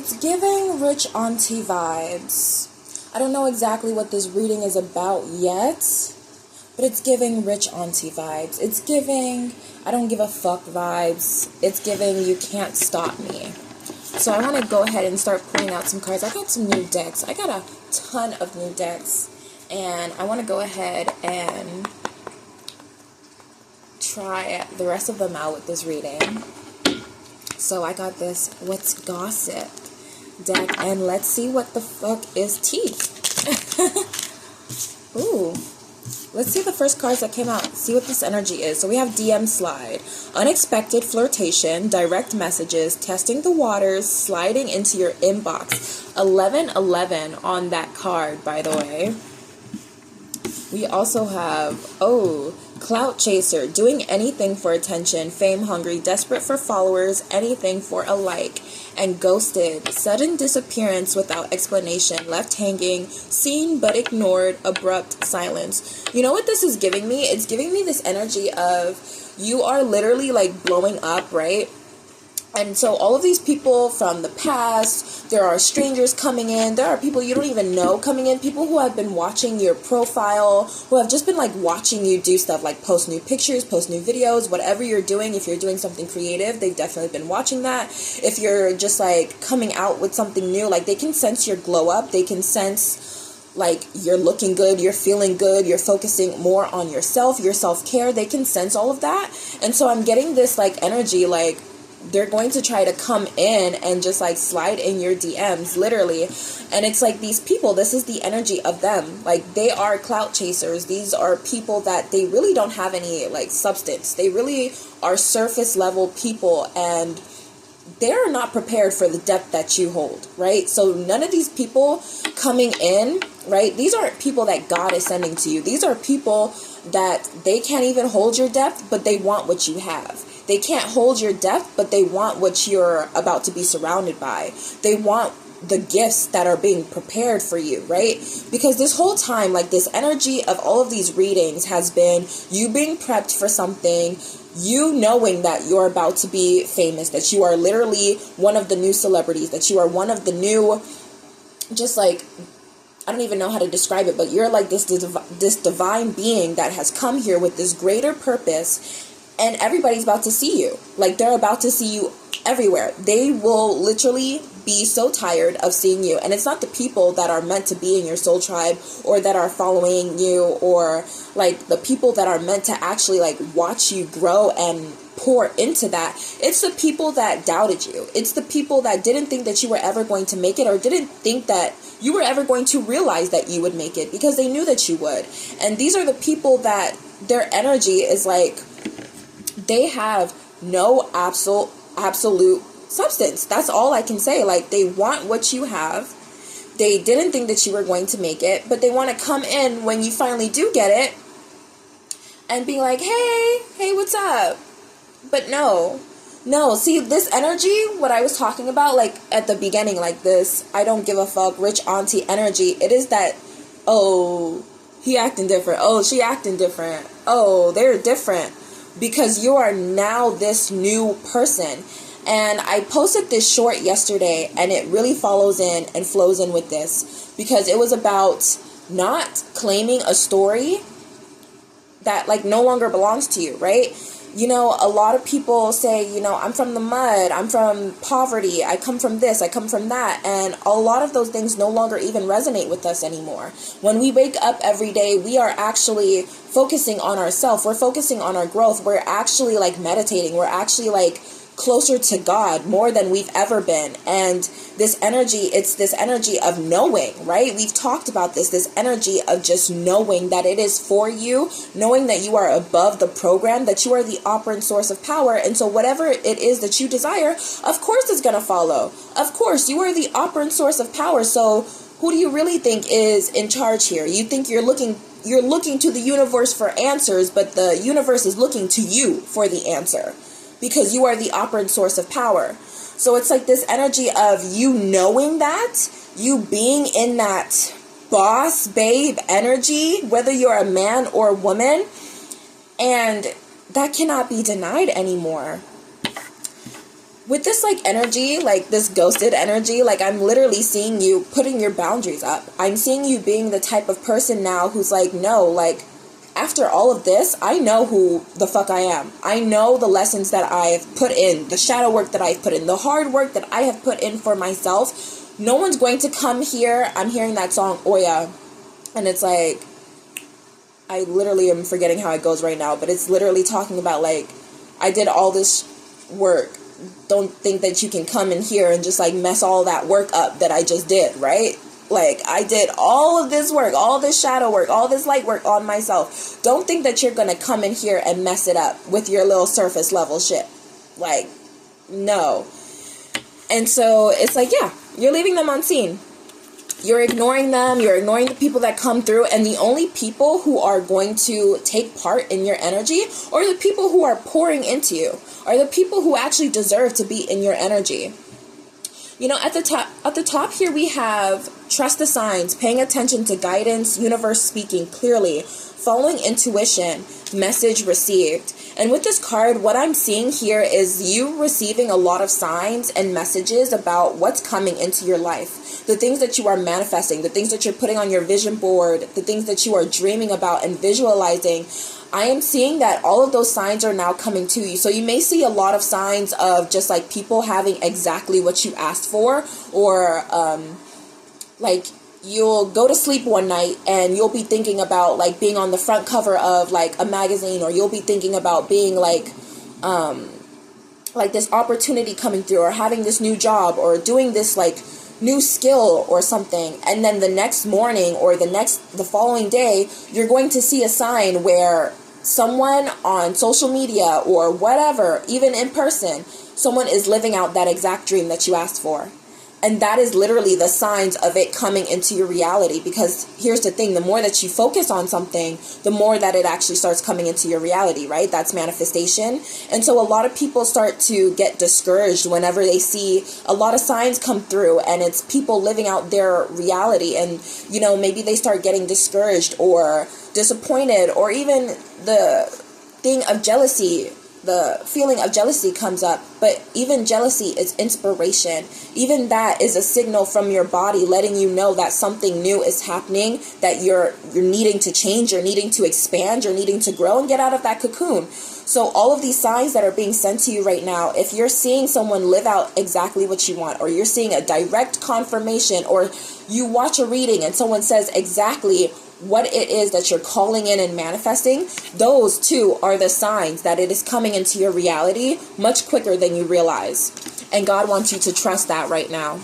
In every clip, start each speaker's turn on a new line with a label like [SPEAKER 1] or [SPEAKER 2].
[SPEAKER 1] It's giving rich auntie vibes. I don't know exactly what this reading is about yet, but it's giving rich auntie vibes. It's giving I don't give a fuck vibes. It's giving you can't stop me. So I want to go ahead and start pulling out some cards. I got some new decks. I got a ton of new decks. And I want to go ahead and try the rest of them out with this reading. So I got this What's Gossip deck. And let's see what the fuck is teeth. Ooh. Let's see the first cards that came out. See what this energy is. So we have DM slide. Unexpected flirtation, direct messages, testing the waters, sliding into your inbox. 1111 on that card, by the way. We also have, clout chaser, doing anything for attention, fame hungry, desperate for followers, anything for a like, and ghosted, sudden disappearance without explanation, left hanging, seen but ignored, abrupt silence. You know what this is giving me? It's giving me this energy of you are literally like blowing up, right? And so all of these people from the past, there are strangers coming in, there are people you don't even know coming in, people who have been watching your profile, who have just been like watching you do stuff like post new pictures, post new videos, whatever you're doing. If you're doing something creative, they've definitely been watching that. If you're just like coming out with something new, like they can sense your glow up, they can sense like you're looking good, you're feeling good, you're focusing more on yourself, your self-care, they can sense all of that. And so I'm getting this like energy like they're going to try to come in and just like slide in your DMs, literally. And it's like these people, this is the energy of them. Like they are clout chasers. These are people that they really don't have any like substance. They really are surface level people, and they're not prepared for the depth that you hold, right? So none of these people coming in, right? These aren't people that God is sending to you. These are people that they can't even hold your depth, but they want what you have. They can't hold your depth, but they want what you're about to be surrounded by. They want the gifts that are being prepared for you, right? Because this whole time, like this energy of all of these readings has been you being prepped for something, you knowing that you're about to be famous, that you are literally one of the new celebrities, that you are one of the new, just like, I don't even know how to describe it, but you're like this divine being that has come here with this greater purpose. And everybody's about to see you. Like, they're about to see you everywhere. They will literally be so tired of seeing you. And it's not the people that are meant to be in your soul tribe or that are following you, or like the people that are meant to actually like watch you grow and pour into that. It's the people that doubted you. It's the people that didn't think that you were ever going to make it, or didn't think that you were ever going to realize that you would make it, because they knew that you would. And these are the people that their energy is like, they have no absolute substance. That's all I can say. Like, they want what you have. They didn't think that you were going to make it, but they want to come in when you finally do get it and be like, hey, what's up? But no, see, this energy, what I was talking about, like at the beginning, like this, I don't give a fuck, rich auntie energy. It is that, oh, he acting different. Oh, she acting different. Oh, they're different. Because you are now this new person. And I posted this short yesterday, and it really follows in and flows in with this, because it was about not claiming a story that like no longer belongs to you, right? You know, a lot of people say, you know, I'm from the mud, I'm from poverty, I come from this, I come from that. And a lot of those things no longer even resonate with us anymore. When we wake up every day, we are actually focusing on ourselves. We're focusing on our growth. We're actually like meditating. We're actually like closer to God more than we've ever been. And this energy, it's this energy of knowing, right? We've talked about this energy of just knowing that it is for you, knowing that you are above the program, that you are the operant source of power. And so whatever it is that you desire, of course it's going to follow. Of course, you are the operant source of power. So who do you really think is in charge here? You think you're looking to the universe for answers, but the universe is looking to you for the answer, because you are the operant source of power. So it's like this energy of you knowing that, you being in that boss babe energy, whether you're a man or a woman, and that cannot be denied anymore. with this like energy, like this ghosted energy, like I'm literally seeing you putting your boundaries up. I'm seeing you being the type of person now who's like, no, like after all of this, I know who the fuck I am. I know the lessons that I've put in, the shadow work that I've put in, the hard work that I have put in for myself. No one's going to come here. I'm hearing that song, Oya, and it's like, I literally am forgetting how it goes right now, but it's literally talking about like, I did all this work. Don't think that you can come in here and just like mess all that work up that I just did, right? Like, I did all of this work, all this shadow work, all this light work on myself. Don't think that you're gonna come in here and mess it up with your little surface level shit. Like, no. And so it's like, yeah, you're leaving them unseen. You're ignoring them, you're ignoring the people that come through, and the only people who are going to take part in your energy, or the people who are pouring into you, are the people who actually deserve to be in your energy. You know, at the top here we have trust the signs, paying attention to guidance, universe speaking clearly, following intuition, message received. And with this card, what I'm seeing here is you receiving a lot of signs and messages about what's coming into your life. The things that you are manifesting, the things that you're putting on your vision board, the things that you are dreaming about and visualizing. I am seeing that all of those signs are now coming to you. So you may see a lot of signs of just like people having exactly what you asked for, or like you'll go to sleep one night and you'll be thinking about like being on the front cover of like a magazine, or you'll be thinking about being like this opportunity coming through, or having this new job, or doing this like new skill or something, and then the next morning or the following day you're going to see a sign where someone on social media or whatever, even in person, someone is living out that exact dream that you asked for. And that is literally the signs of it coming into your reality. Because here's the thing, the more that you focus on something, the more that it actually starts coming into your reality, right? That's manifestation. And so a lot of people start to get discouraged whenever they see a lot of signs come through and it's people living out their reality. And, you know, maybe they start getting discouraged or disappointed, or even the thing of jealousy. The feeling of jealousy comes up, but even jealousy is inspiration. Even that is a signal from your body letting you know that something new is happening, that you're needing to change, you're needing to expand, you're needing to grow and get out of that cocoon. So all of these signs that are being sent to you right now, if you're seeing someone live out exactly what you want, or you're seeing a direct confirmation, or you watch a reading and someone says exactly what it is that you're calling in and manifesting, those too are the signs that it is coming into your reality much quicker than you realize. And God wants you to trust that right now.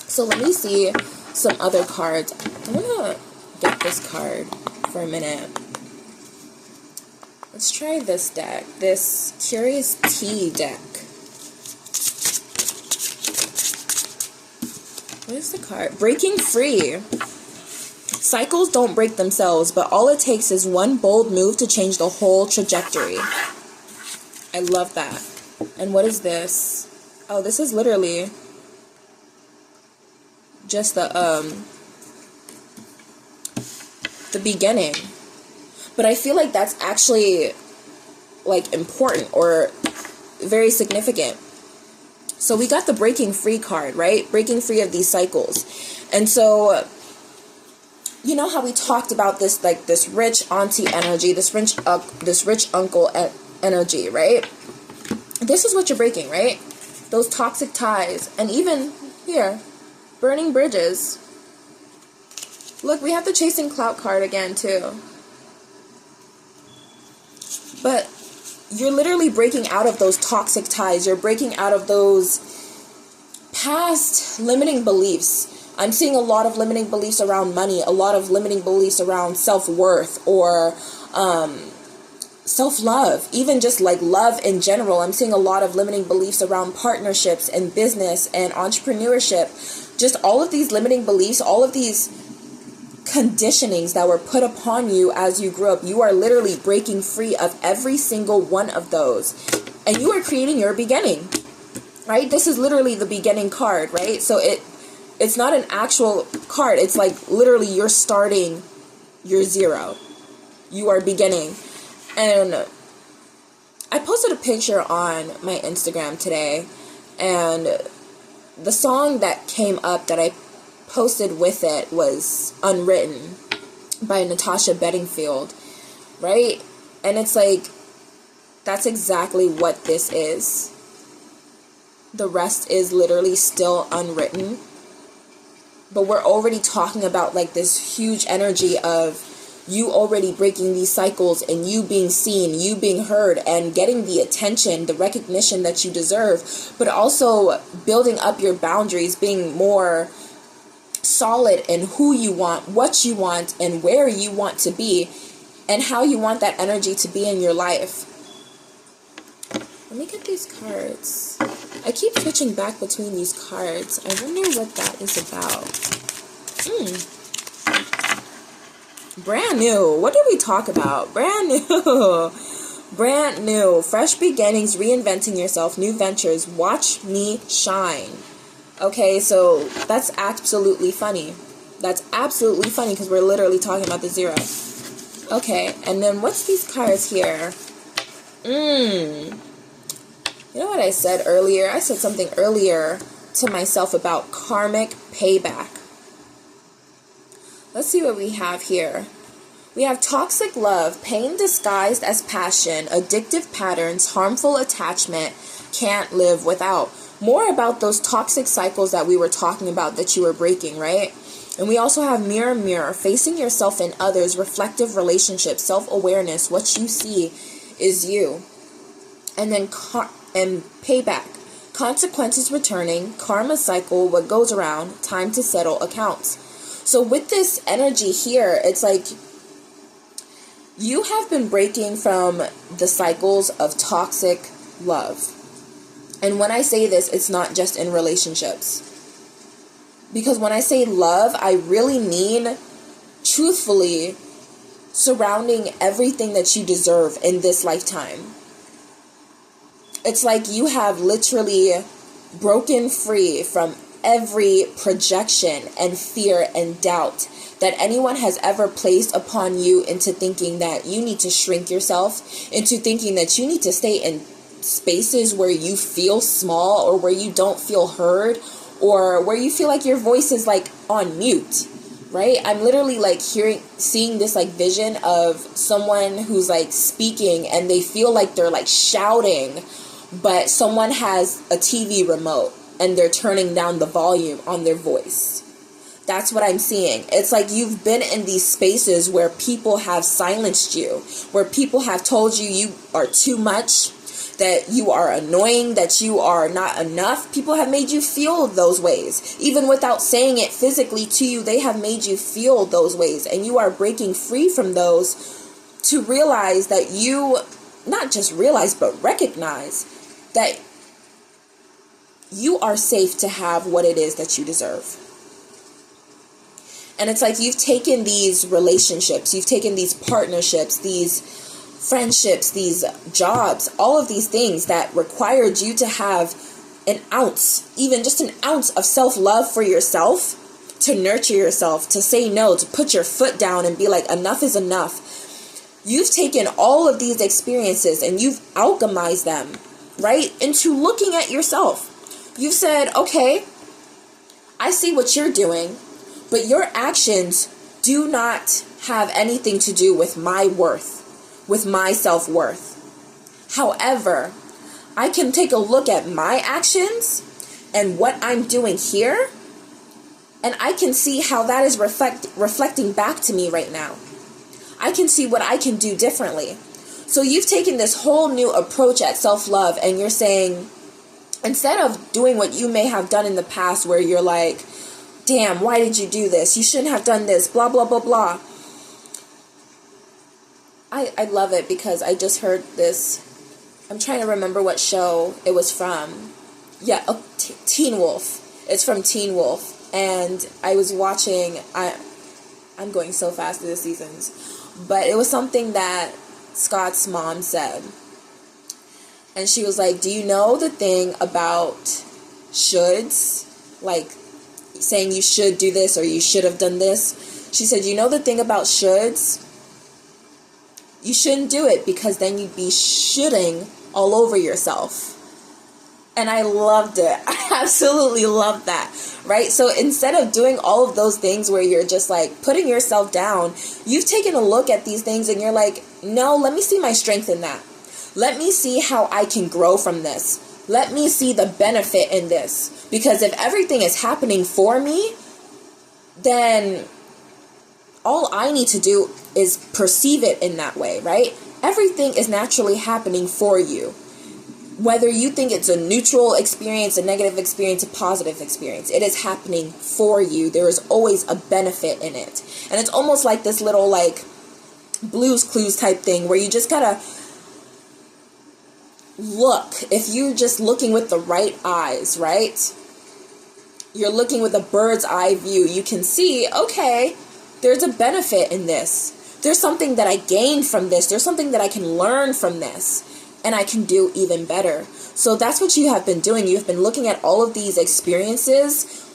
[SPEAKER 1] So let me see some other cards. I'm gonna get this card for a minute. Let's try this deck, this Curious Tea deck. What is the card? Breaking free. Cycles don't break themselves, but all it takes is one bold move to change the whole trajectory. I love that. And what is this? Oh, this is literally just the beginning. But I feel like that's actually like important or very significant. So we got the breaking free card, right? Breaking free of these cycles. And so you know how we talked about this, like this rich auntie energy, this rich uncle energy, right? This is what you're breaking, right? Those toxic ties. And even here, burning bridges. Look, we have the Chasing Clout card again too. But you're literally breaking out of those toxic ties. You're breaking out of those past limiting beliefs. I'm seeing a lot of limiting beliefs around money, a lot of limiting beliefs around self-worth or self-love, even just like love in general. I'm seeing a lot of limiting beliefs around partnerships and business and entrepreneurship. Just all of these limiting beliefs, all of these conditionings that were put upon you as you grew up. You are literally breaking free of every single one of those. And you are creating your beginning, right? This is literally the beginning card, right? So it's not an actual card. It's like literally you're starting your zero. You are beginning. And I posted a picture on my Instagram today, and the song that came up that I posted with it was Unwritten by Natasha Bedingfield, right? And it's like, that's exactly what this is. The rest is literally still unwritten. But we're already talking about like this huge energy of you already breaking these cycles and you being seen, you being heard, and getting the attention, the recognition that you deserve, but also building up your boundaries, being more solid in who you want, what you want, and where you want to be, and how you want that energy to be in your life. Let me get these cards. I keep switching back between these cards. I wonder what that is about. Brand new. What did we talk about? Brand new. Brand new. Fresh beginnings, reinventing yourself, new ventures. Watch me shine. Okay, so that's absolutely funny. That's absolutely funny because we're literally talking about the zero. Okay, and then what's these cards here? You know what I said earlier? I said something earlier to myself about karmic payback. Let's see what we have here. We have toxic love, pain disguised as passion, addictive patterns, harmful attachment, can't live without. More about those toxic cycles that we were talking about that you were breaking, right? And we also have mirror, mirror, facing yourself and others, reflective relationships, self-awareness, what you see is you. And then and payback, consequences returning, karma cycle, what goes around, time to settle accounts. So with this energy here, it's like you have been breaking from the cycles of toxic love. And when I say this, it's not just in relationships. Because when I say love, I really mean, truthfully, surrounding everything that you deserve in this lifetime. It's like you have literally broken free from every projection and fear and doubt that anyone has ever placed upon you, into thinking that you need to shrink yourself, into thinking that you need to stay in spaces where you feel small or where you don't feel heard or where you feel like your voice is like on mute, right? I'm literally like seeing this like vision of someone who's like speaking and they feel like they're like shouting, but someone has a TV remote and they're turning down the volume on their voice. That's what I'm seeing. It's like you've been in these spaces where people have silenced you, where people have told you you are too much, that you are annoying, that you are not enough. People have made you feel those ways. Even without saying it physically to you, they have made you feel those ways. And you are breaking free from those to realize that you, not just realize, but recognize that you are safe to have what it is that you deserve. And it's like you've taken these relationships, you've taken these partnerships, these friendships, these jobs, all of these things that required you to have an ounce, even just an ounce of self-love for yourself, to nurture yourself, to say no, to put your foot down and be like, enough is enough. You've taken all of these experiences and you've alchemized them, right, into looking at yourself. You've said, okay, I see what you're doing, but your actions do not have anything to do with my worth, with my self-worth. However, I can take a look at my actions and what I'm doing here, and I can see how that is reflecting back to me right now. I can see what I can do differently. So you've taken this whole new approach at self-love, and you're saying, instead of doing what you may have done in the past where you're like, damn, why did you do this? You shouldn't have done this, blah, blah, blah, blah. I love it because I just heard this. I'm trying to remember what show it was from. Yeah, Teen Wolf. It's from Teen Wolf. And I was watching, I'm going so fast through the seasons. But it was something that Scott's mom said. And she was like, do you know the thing about shoulds? Like saying you should do this or you should have done this. She said, you know the thing about shoulds? You shouldn't do it, because then you'd be shitting all over yourself. And I loved it. I absolutely loved that, right? So instead of doing all of those things where you're just like putting yourself down, you've taken a look at these things and you're like, no, let me see my strength in that. Let me see how I can grow from this. Let me see the benefit in this. Because if everything is happening for me, then all I need to do is perceive it in that way, right? Everything is naturally happening for you. Whether you think it's a neutral experience, a negative experience, a positive experience, it is happening for you. There is always a benefit in it. And it's almost like this little like Blue's Clues type thing where you just gotta look. If you're just looking with the right eyes, right? You're looking with a bird's eye view. You can see, okay, there's a benefit in this. There's something that I gained from this. There's something that I can learn from this. And I can do even better. So that's what you have been doing. You've been looking at all of these experiences,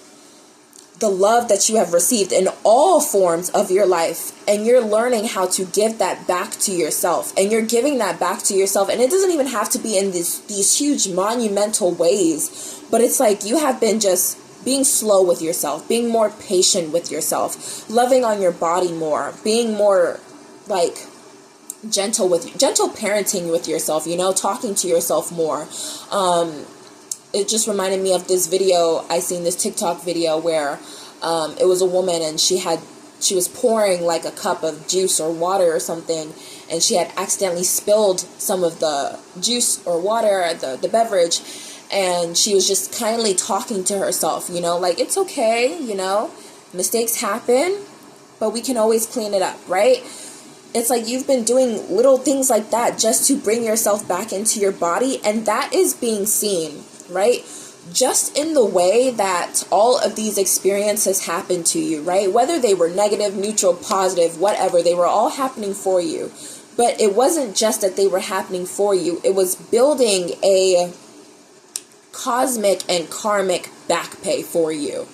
[SPEAKER 1] the love that you have received in all forms of your life, and you're learning how to give that back to yourself. And you're giving that back to yourself. And it doesn't even have to be in these huge monumental ways, but it's like you have been just being slow with yourself, being more patient with yourself, loving on your body more, being more like gentle parenting with yourself, you know, talking to yourself more. It just reminded me of this video. I seen this TikTok video where it was a woman and she was pouring like a cup of juice or water or something, and she had accidentally spilled some of the juice or water, the beverage, and she was just kindly talking to herself, you know, like, it's okay, you know, mistakes happen, but we can always clean it up, right? It's like you've been doing little things like that just to bring yourself back into your body, and that is being seen, right? Just in the way that all of these experiences happened to you, right? Whether they were negative, neutral, positive, whatever, they were all happening for you. But it wasn't just that they were happening for you. It was building a cosmic and karmic back pay for you,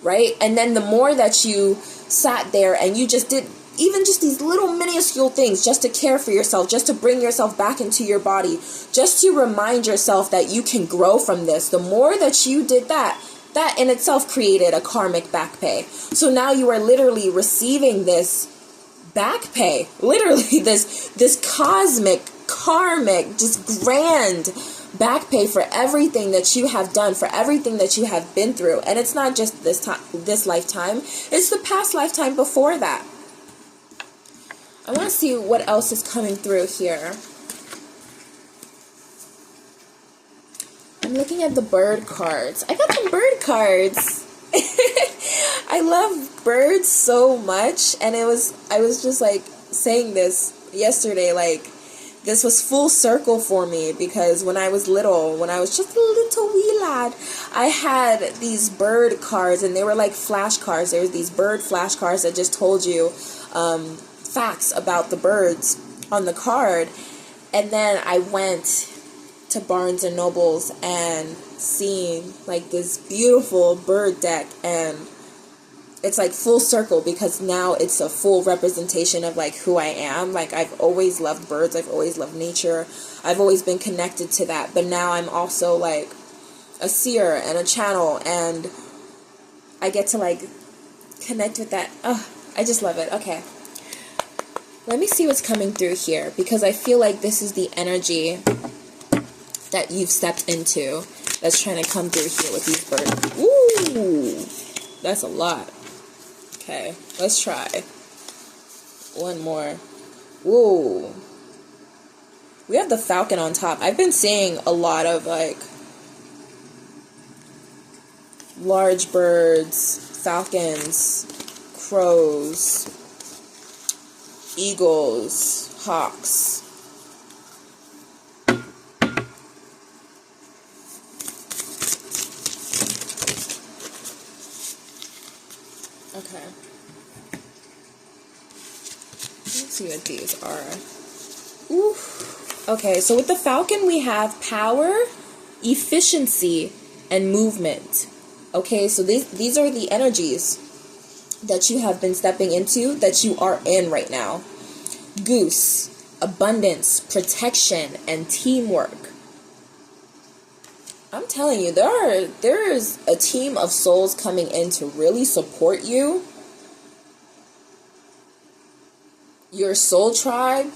[SPEAKER 1] right? And then the more that you sat there and you just did even just these little minuscule things just to care for yourself, just to bring yourself back into your body, just to remind yourself that you can grow from this. The more that you did that in itself created a karmic back pay. So now you are literally receiving this back pay, literally this cosmic, karmic, just grand back pay for everything that you have done, for everything that you have been through. And it's not just this lifetime, it's the past lifetime before that. I want to see what else is coming through here. I'm looking at the bird cards. I got some bird cards. I love birds so much, and I was just like saying this yesterday, like this was full circle for me, because when I was little, when I was just a little wee lad, I had these bird cards, and they were like flashcards. There was these bird flashcards that just told you facts about the birds on the card. And then I went to Barnes and Nobles and seen like this beautiful bird deck, and it's like full circle, because now it's a full representation of like who I am. Like, I've always loved birds, I've always loved nature, I've always been connected to that, but now I'm also like a seer and a channel, and I get to like connect with that. Oh, I just love it. Okay, let me see what's coming through here, because I feel like this is the energy that you've stepped into that's trying to come through here with these birds. Ooh, that's a lot. Okay, let's try one more. Whoa. We have the falcon on top. I've been seeing a lot of like large birds, falcons, crows, eagles, hawks. Okay. Let's see what these are. Ooh. Okay, so with the falcon we have power, efficiency, and movement. Okay, so these are the energies that you have been stepping into, that you are in right now. Goose, abundance, protection, and teamwork. I'm telling you, there is a team of souls coming in to really support you. Your soul tribe,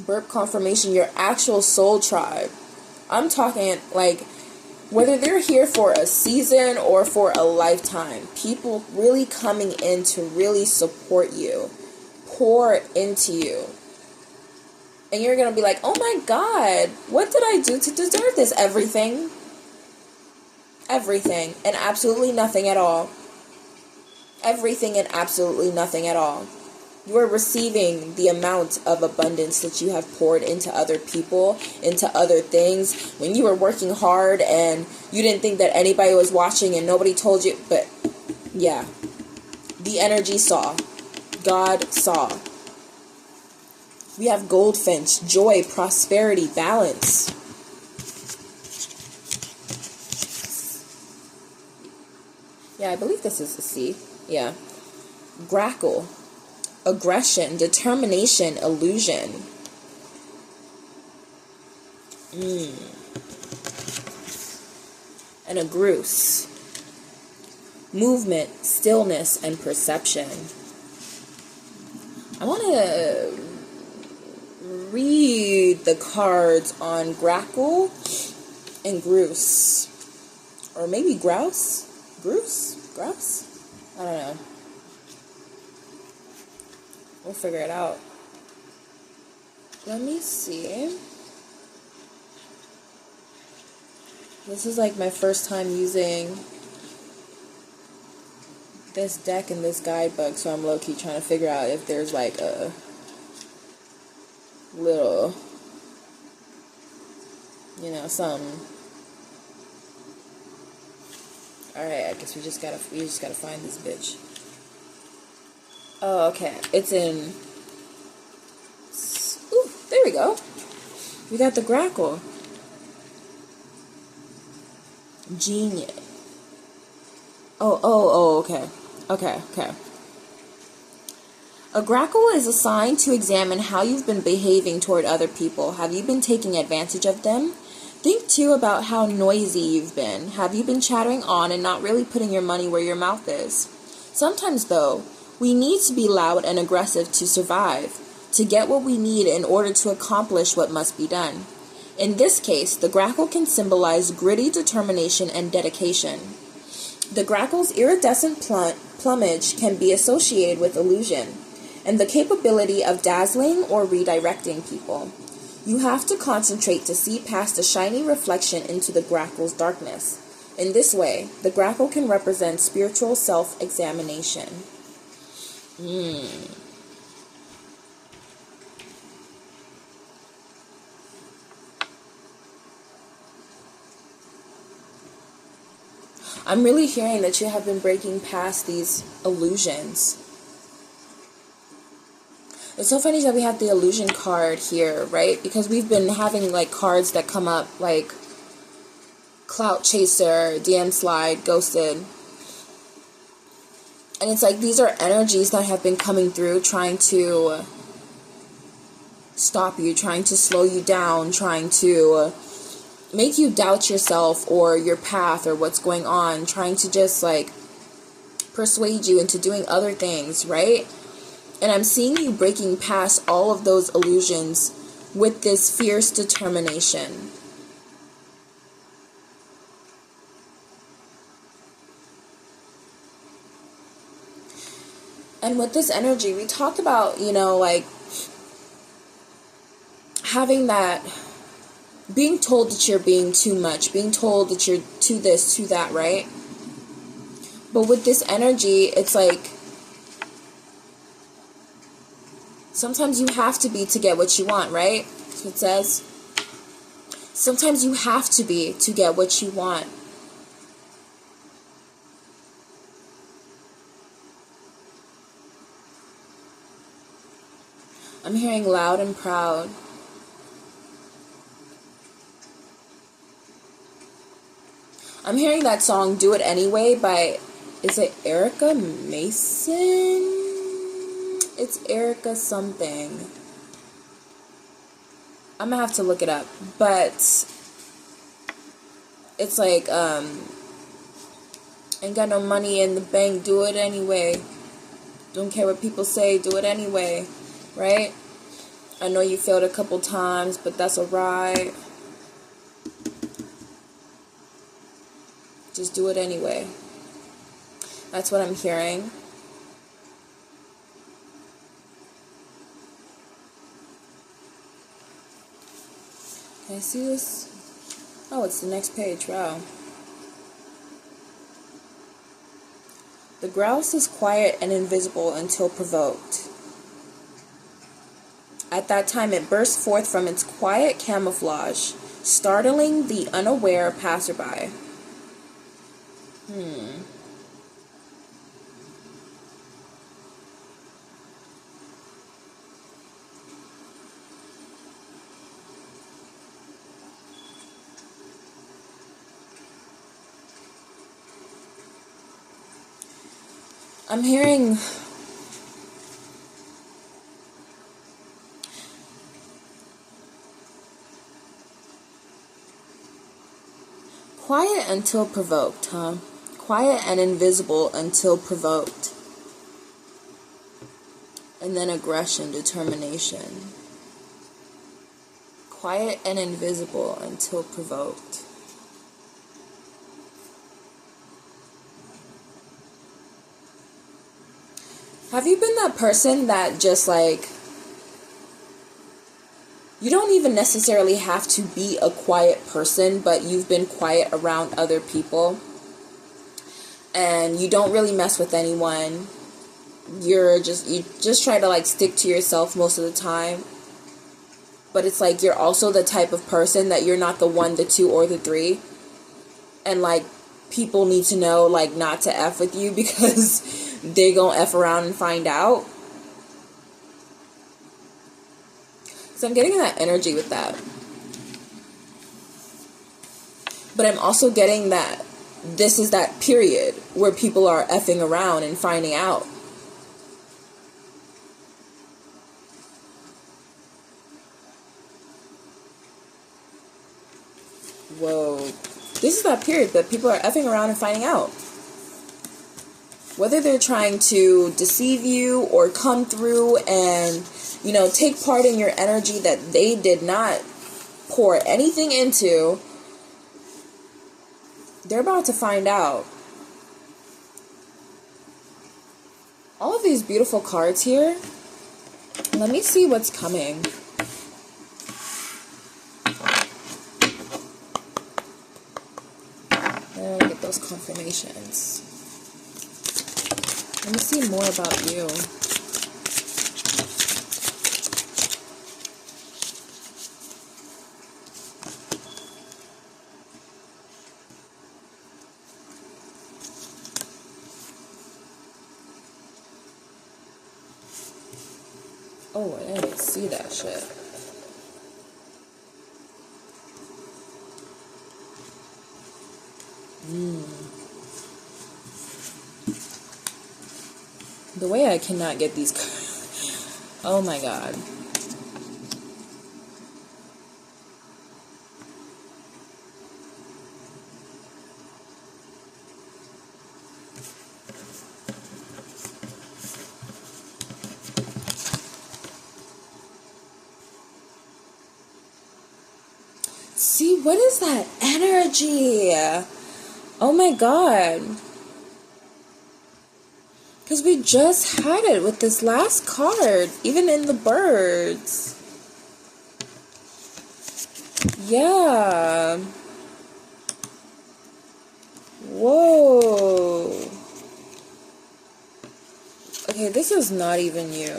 [SPEAKER 1] burp confirmation, your actual soul tribe. I'm talking like whether they're here for a season or for a lifetime, people really coming in to really support you, pour into you. And you're going to be like, oh my God, what did I do to deserve this? Everything. Everything and absolutely nothing at all. Everything and absolutely nothing at all. You are receiving the amount of abundance that you have poured into other people, into other things. When you were working hard and you didn't think that anybody was watching and nobody told you. But yeah, the energy saw. God saw. We have goldfinch, joy, prosperity, balance. Yeah, I believe this is a C. Yeah. Grackle, aggression, determination, illusion. And a grouse. Movement, stillness, and perception. I want to read the cards on grackle and grouse. Or maybe grouse? Grouse? I don't know. We'll figure it out. Let me see. This is like my first time using this deck and this guidebook, so I'm low-key trying to figure out if there's like a little, something. Alright, I guess we just gotta find this bitch. Oh, okay. It's in... Ooh, there we go. We got the grackle. Genius. Oh, okay. Okay. A grackle is assigned to examine how you've been behaving toward other people. Have you been taking advantage of them? Think, too, about how noisy you've been. Have you been chattering on and not really putting your money where your mouth is? Sometimes, though, we need to be loud and aggressive to survive, to get what we need in order to accomplish what must be done. In this case, the grackle can symbolize gritty determination and dedication. The grackle's iridescent plumage can be associated with illusion and the capability of dazzling or redirecting people. You have to concentrate to see past a shiny reflection into the grackle's darkness. In this way, the grackle can represent spiritual self-examination. I'm really hearing that you have been breaking past these illusions. It's so funny that we have the illusion card here, right? Because we've been having like cards that come up like Clout Chaser, DM Slide, Ghosted. And it's like these are energies that have been coming through trying to stop you, trying to slow you down, trying to make you doubt yourself or your path or what's going on, trying to just like persuade you into doing other things, right? And I'm seeing you breaking past all of those illusions with this fierce determination. And with this energy, we talked about, like having that, being told that you're being too much, being told that you're too this, too that, right? But with this energy, it's like, sometimes you have to be to get what you want, right? That's what it says. Sometimes you have to be to get what you want. I'm hearing loud and proud. I'm hearing that song Do It Anyway by, is it Erica Mason? It's Erica something. I'm gonna have to look it up, but it's like, ain't got no money in the bank, do it anyway. Don't care what people say, do it anyway, right? I know you failed a couple times, but that's alright. Just do it anyway. That's what I'm hearing. Can I see this? Oh, it's the next page. Wow. The grouse is quiet and invisible until provoked. At that time, it bursts forth from its quiet camouflage, startling the unaware passerby. I'm hearing quiet until provoked, huh? Quiet and invisible until provoked. And then aggression, determination. Quiet and invisible until provoked. Have you been that person that just like, you don't even necessarily have to be a quiet person, but you've been quiet around other people and you don't really mess with anyone. You just try to like stick to yourself most of the time. But it's like you're also the type of person that you're not the 1, the 2, or the 3. And like people need to know like not to F with you because they gonna F around and find out. So I'm getting that energy with that. But I'm also getting that this is that period where people are effing around and finding out. Whoa. This is that period that people are effing around and finding out. Whether they're trying to deceive you or come through and, you know, take part in your energy that they did not pour anything into, they're about to find out. All of these beautiful cards here. Let me see what's coming. Let me get those confirmations. Let me see more about you. Oh, I didn't see that shit. The way I cannot get these cards. Oh my god. See, what is that energy? Oh my god. Because we just had it with this last card, even in the birds. Yeah. Whoa. Okay, this is not even you.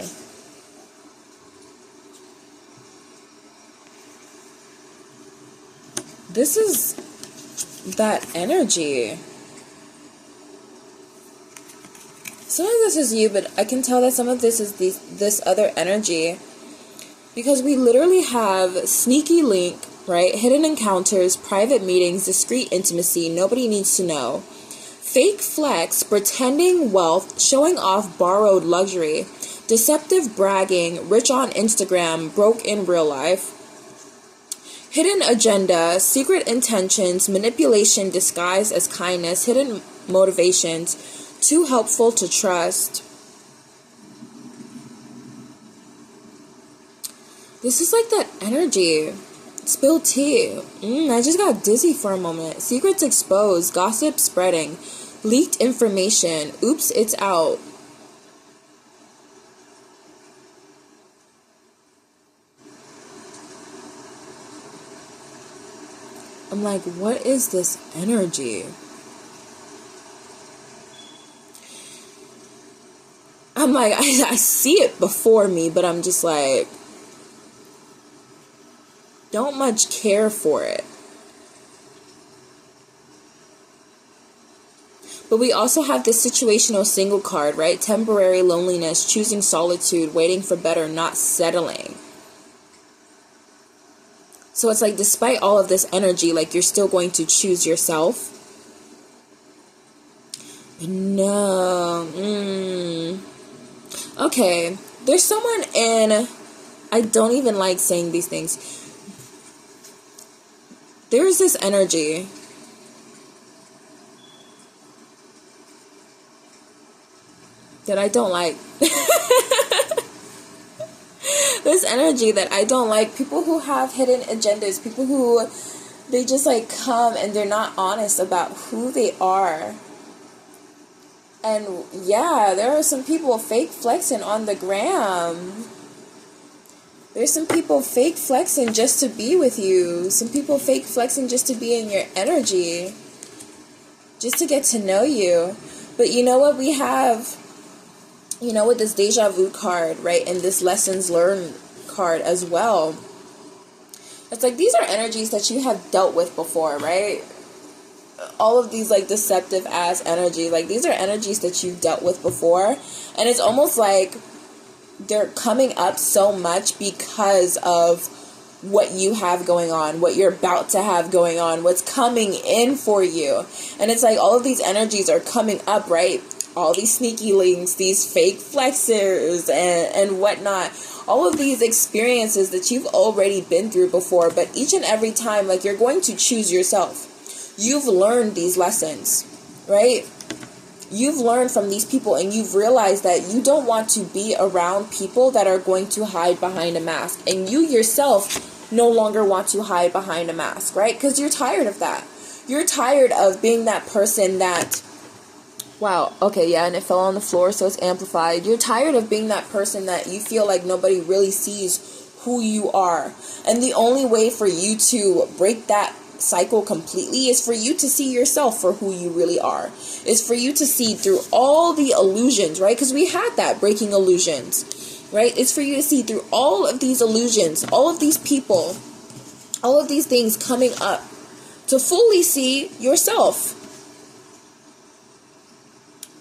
[SPEAKER 1] This is that energy. Some of this is you, but I can tell that some of this is this other energy. Because we literally have sneaky link, right? Hidden encounters, private meetings, discreet intimacy, nobody needs to know. Fake flex, pretending wealth, showing off borrowed luxury. Deceptive bragging, rich on Instagram, broke in real life. Hidden agenda, secret intentions, manipulation disguised as kindness, hidden motivations, too helpful to trust. This is like that energy. Spill tea. I just got dizzy for a moment. Secrets exposed, gossip spreading, leaked information. Oops, it's out. I'm like, what is this energy? I'm like, I see it before me, but I'm just like, don't much care for it. But we also have this situational single card, right? Temporary loneliness, choosing solitude, waiting for better, not settling. So it's like, despite all of this energy, like, you're still going to choose yourself. No. Okay. There's someone in... I don't even like saying these things. There's this energy. That I don't like. This energy that I don't like. People who have hidden agendas. People who, they just like come and they're not honest about who they are. And yeah, there are some people fake flexing on the gram. There's some people fake flexing just to be with you. Some people fake flexing just to be in your energy. Just to get to know you. But you know what we have? You know, with this deja vu card, right? And this lessons learned card as well. It's like, these are energies that you have dealt with before, right? All of these like deceptive ass energy, like, these are energies that you've dealt with before. And it's almost like they're coming up so much because of what you have going on, what you're about to have going on, what's coming in for you. And it's like all of these energies are coming up, right? All these sneaky links, these fake flexers and whatnot. All of these experiences that you've already been through before. But each and every time, like, you're going to choose yourself. You've learned these lessons, right? You've learned from these people and you've realized that you don't want to be around people that are going to hide behind a mask. And you yourself no longer want to hide behind a mask, right? Because you're tired of that. You're tired of being that person that... Wow, okay, yeah, and it fell on the floor, so it's amplified. You're tired of being that person that you feel like nobody really sees who you are. And the only way for you to break that cycle completely is for you to see yourself for who you really are. Is for you to see through all the illusions, right? Because we had that, breaking illusions, right? It's for you to see through all of these illusions, all of these people, all of these things coming up, to fully see yourself.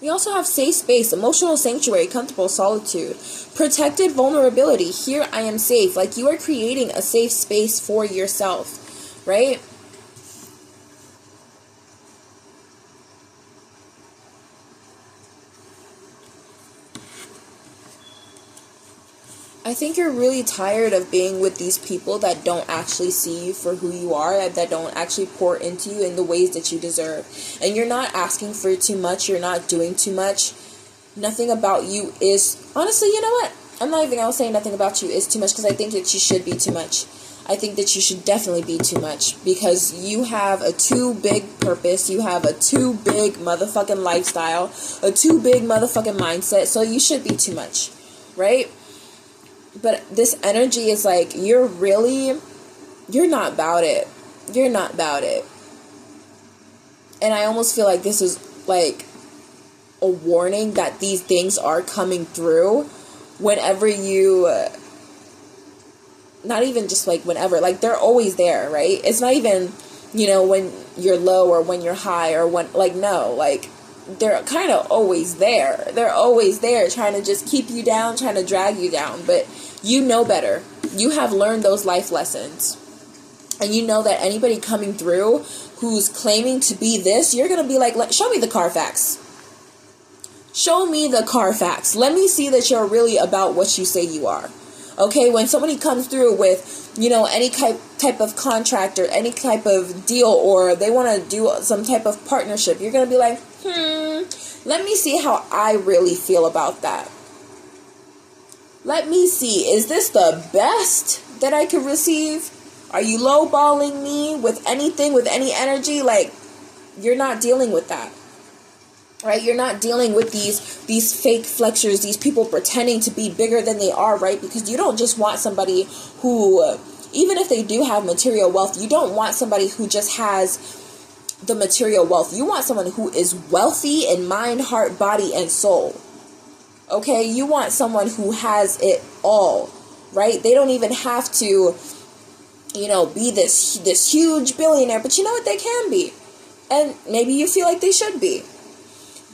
[SPEAKER 1] We also have safe space, emotional sanctuary, comfortable solitude, protected vulnerability. Here I am safe. Like, you are creating a safe space for yourself, right? I think you're really tired of being with these people that don't actually see you for who you are, that don't actually pour into you in the ways that you deserve. And you're not asking for too much, you're not doing too much. Nothing about you is... Honestly, you know what? I'm not even going to say nothing about you is too much, because I think that you should be too much. I think that you should definitely be too much, because you have a too big purpose, you have a too big motherfucking lifestyle, a too big motherfucking mindset, so you should be too much, right? But this energy is like, you're not about it. You're not about it. And I almost feel like this is like a warning that these things are coming through whenever you, not even just like whenever, like they're always there, right? It's not even, you know, when you're low or when you're high or when, like, no, like, they're kind of always there. They're always there trying to just keep you down, trying to drag you down. But you know better. You have learned those life lessons. And you know that anybody coming through who's claiming to be this, you're going to be like, show me the Carfax. Show me the Carfax. Let me see that you're really about what you say you are. Okay, when somebody comes through with, any type of contract or any type of deal, or they want to do some type of partnership, you're going to be like, let me see how I really feel about that. Let me see, is this the best that I could receive? Are you lowballing me with anything, with any energy? Like, you're not dealing with that. Right? You're not dealing with these fake flexors, these people pretending to be bigger than they are, right? Because you don't just want somebody who, even if they do have material wealth, you don't want somebody who just has the material wealth. You want someone who is wealthy in mind, heart, body, and soul. Okay? You want someone who has it all, right? They don't even have to, be this huge billionaire, but you know what? They can be. And maybe you feel like they should be.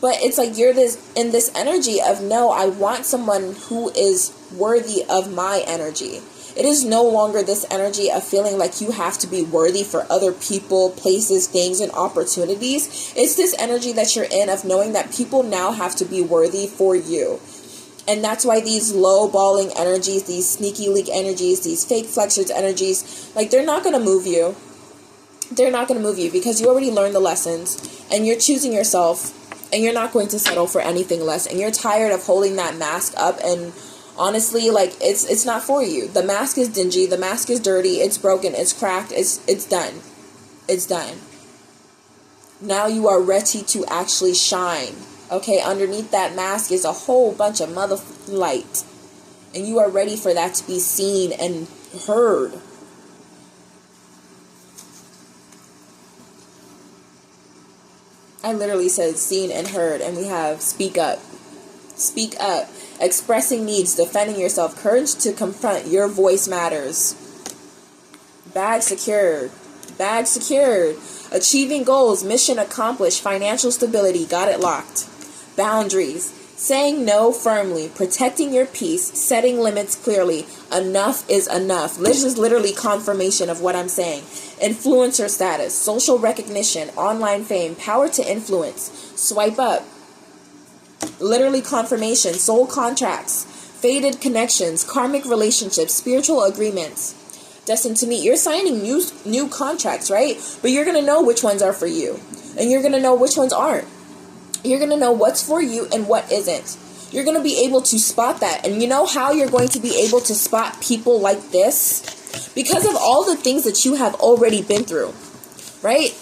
[SPEAKER 1] But it's like you're in this energy of, no, I want someone who is worthy of my energy. It is no longer this energy of feeling like you have to be worthy for other people, places, things, and opportunities. It's this energy that you're in of knowing that people now have to be worthy for you. And that's why these low-balling energies, these sneaky leak energies, these fake flexors energies, like, they're not going to move you. They're not going to move you because you already learned the lessons and you're choosing yourself. And you're not going to settle for anything less. And you're tired of holding that mask up. And honestly, like, it's not for you. The mask is dingy. The mask is dirty. It's broken. It's cracked. It's done. It's done. Now you are ready to actually shine. Okay, underneath that mask is a whole bunch of motherfucking light. And you are ready for that to be seen and heard. I literally said seen and heard, and we have speak up. Speak up. Expressing needs, defending yourself, courage to confront, your voice matters. Bag secured. Bag secured. Achieving goals, mission accomplished, financial stability, got it locked. Boundaries. Saying no firmly, protecting your peace, setting limits clearly. Enough is enough. This is literally confirmation of what I'm saying. Influencer status, social recognition, online fame, power to influence. Swipe up. Literally confirmation, soul contracts, fated connections, karmic relationships, spiritual agreements. Destined to meet. You're signing new contracts, right? But you're going to know which ones are for you. And you're going to know which ones aren't. You're going to know what's for you and what isn't. You're going to be able to spot that. And you know how you're going to be able to spot people like this? Because of all the things that you have already been through, right?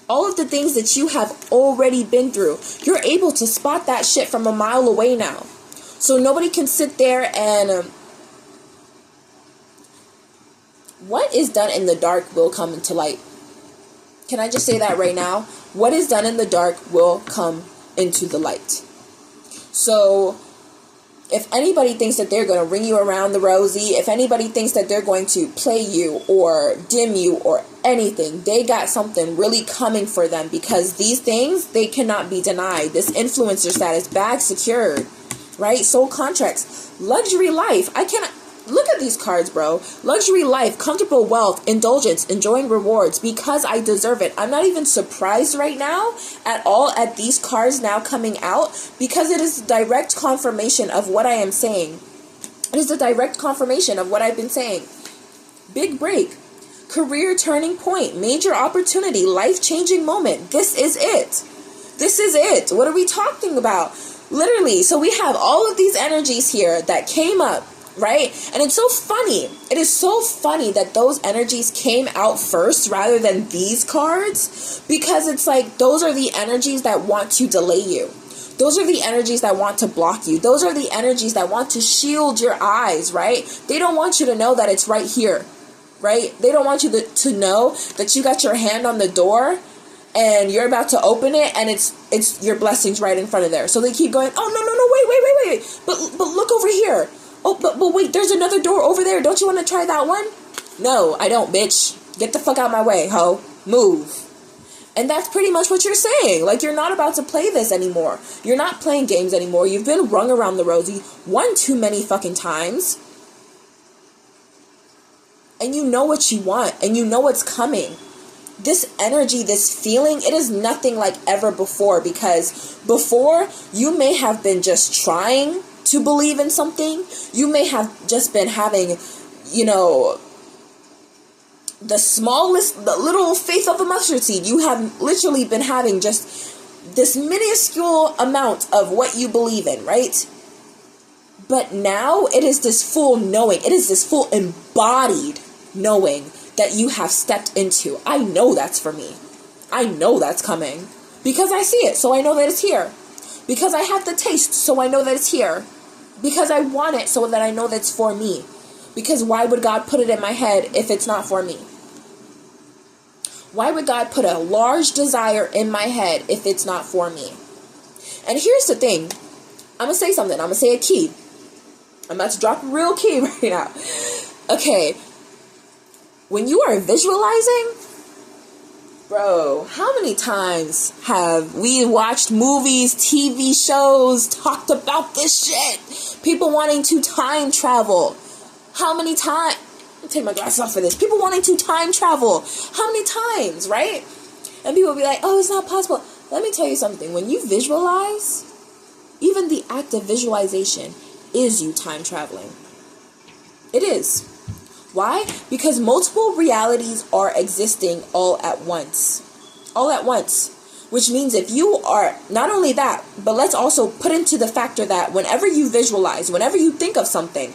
[SPEAKER 1] All of the things that you have already been through. You're able to spot that shit from a mile away now. So nobody can sit there and... what is done in the dark will come into light. Can I just say that right now? What is done in the dark will come into the light. So, if anybody thinks that they're going to ring you around the rosy, if anybody thinks that they're going to play you or dim you or anything, they got something really coming for them, because these things, they cannot be denied. This influencer status, bag secured, right? Soul contracts, luxury life. I cannot... look at these cards, bro. Luxury life, comfortable wealth, indulgence, enjoying rewards, because I deserve it. I'm not even surprised right now at all at these cards now coming out, because it is direct confirmation of what I am saying. It is a direct confirmation of what I've been saying. Big break. Career turning point. Major opportunity. Life-changing moment. This is it. This is it. What are we talking about? Literally. So we have all of these energies here that came up. Right? And it's so funny. It is so funny that those energies came out first rather than these cards, because it's like those are the energies that want to delay you. Those are the energies that want to block you. Those are the energies that want to shield your eyes, right? They don't want you to know that it's right here, right? They don't want you to know that you got your hand on the door and you're about to open it and it's your blessings right in front of there. So they keep going, oh, no, wait. But look over here. Oh, but wait, there's another door over there. Don't you want to try that one? No, I don't, bitch. Get the fuck out my way, ho. Move. And that's pretty much what you're saying. Like, you're not about to play this anymore. You're not playing games anymore. You've been rung around the rosy one too many fucking times. And you know what you want. And you know what's coming. This energy, this feeling, it is nothing like ever before. Because before, you may have been just trying to believe in something. You may have just been having, the smallest, the little faith of a mustard seed. You have literally been having just this minuscule amount of what you believe in, right? But now it is this full knowing. It is this full embodied knowing that you have stepped into. I know that's for me. I know that's coming. Because I see it, so I know that it's here. Because I have the taste, so I know that it's here. Because I want it, so that I know that it's for me. Because why would God put it in my head if it's not for me? Why would God put a large desire in my head if it's not for me? And here's the thing. I'm going to say something. I'm going to say a key. I'm about to drop a real key right now. Okay. When you are visualizing, bro, how many times have we watched movies, TV shows, talked about this shit? People wanting to time travel. How many times? Let me take my glasses off for this. People wanting to time travel. How many times, right? And people will be like, oh, it's not possible. Let me tell you something. When you visualize, even the act of visualization is you time traveling. It is. Why? Because multiple realities are existing all at once. All at once. Which means if you are, not only that, but let's also put into the factor that whenever you visualize, whenever you think of something,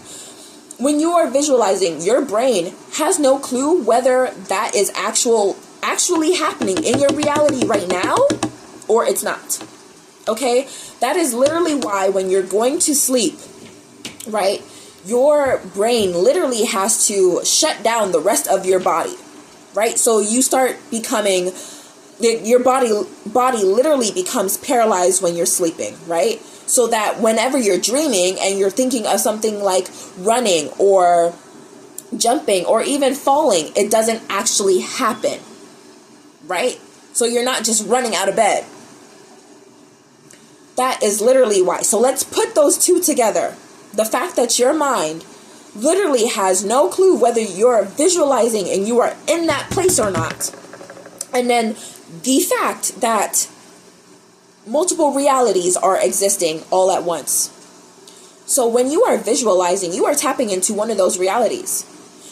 [SPEAKER 1] when you are visualizing, your brain has no clue whether that is actually happening in your reality right now or it's not. Okay? That is literally why when you're going to sleep, right, your brain literally has to shut down the rest of your body, right? So you start becoming, your body literally becomes paralyzed when you're sleeping, right? So that whenever you're dreaming and you're thinking of something like running or jumping or even falling, it doesn't actually happen, right? So you're not just running out of bed. That is literally why. So let's put those two together. The fact that your mind literally has no clue whether you're visualizing and you are in that place or not. And then the fact that multiple realities are existing all at once. So when you are visualizing, you are tapping into one of those realities.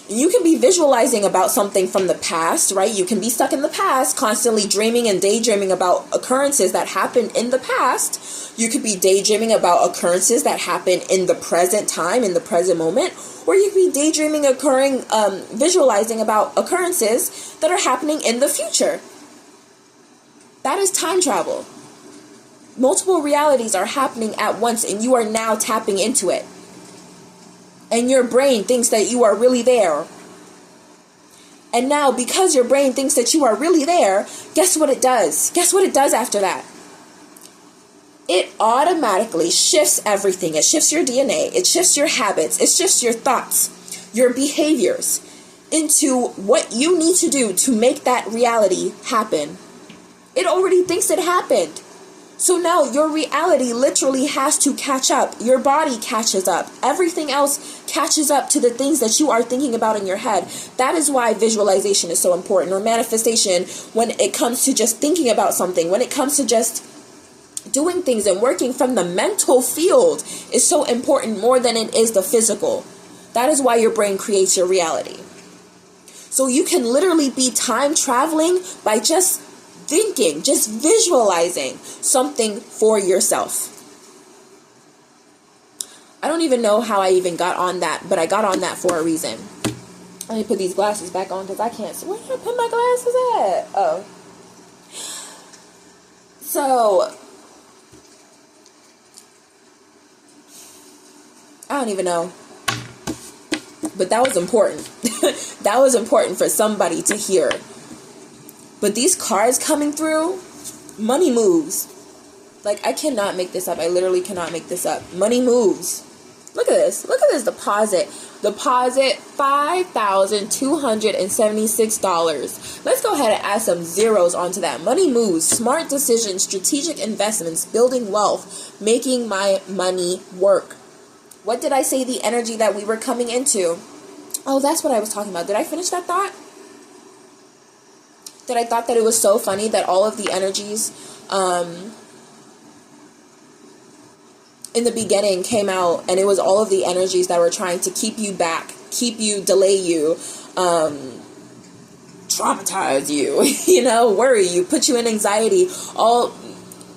[SPEAKER 1] You can be visualizing about something from the past, right? You can be stuck in the past, constantly dreaming and daydreaming about occurrences that happened in the past. You could be daydreaming about occurrences that happen in the present time, in the present moment. Or you could be daydreaming, visualizing about occurrences that are happening in the future. That is time travel. Multiple realities are happening at once and you are now tapping into it. And your brain thinks that you are really there. And now, because your brain thinks that you are really there, guess what it does? Guess what it does after that? It automatically shifts everything. It shifts your DNA. It shifts your habits. It shifts your thoughts, your behaviors into what you need to do to make that reality happen. It already thinks it happened. So now your reality literally has to catch up. Your body catches up. Everything else catches up to the things that you are thinking about in your head. That is why visualization is so important, or manifestation, when it comes to just thinking about something, when it comes to just doing things and working from the mental field is so important more than it is the physical. That is why your brain creates your reality. So you can literally be time traveling by just thinking, just visualizing something for yourself. I don't even know how I even got on that, but I got on that for a reason. Let me put these glasses back on because I can't see. Where did I put my glasses at? Oh. So, I don't even know. But that was important. That was important for somebody to hear. But these cards coming through, money moves. Like, I cannot make this up. I literally cannot make this up. Money moves. Look at this. Look at this deposit. Deposit $5,276. Let's go ahead and add some zeros onto that. Money moves. Smart decisions. Strategic investments. Building wealth. Making my money work. What did I say the energy that we were coming into? Oh, that's what I was talking about. Did I finish that thought? That I thought that it was so funny that all of the energies in the beginning came out, and it was all of the energies that were trying to keep you back, keep you, delay you, traumatize you, you know, worry you, put you in anxiety, all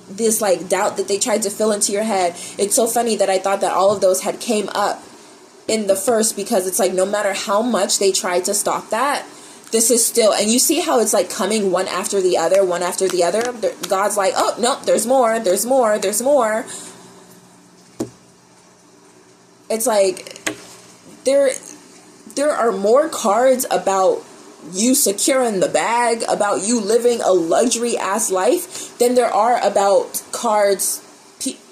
[SPEAKER 1] this like doubt that they tried to fill into your head. It's so funny that I thought that all of those had came up in the first, because it's like no matter how much they tried to stop that, this is still, and you see how it's like coming one after the other, one after the other. God's like, oh no, there's more, there's more, there's more. It's like there are more cards about you securing the bag, about you living a luxury ass life, than there are about cards.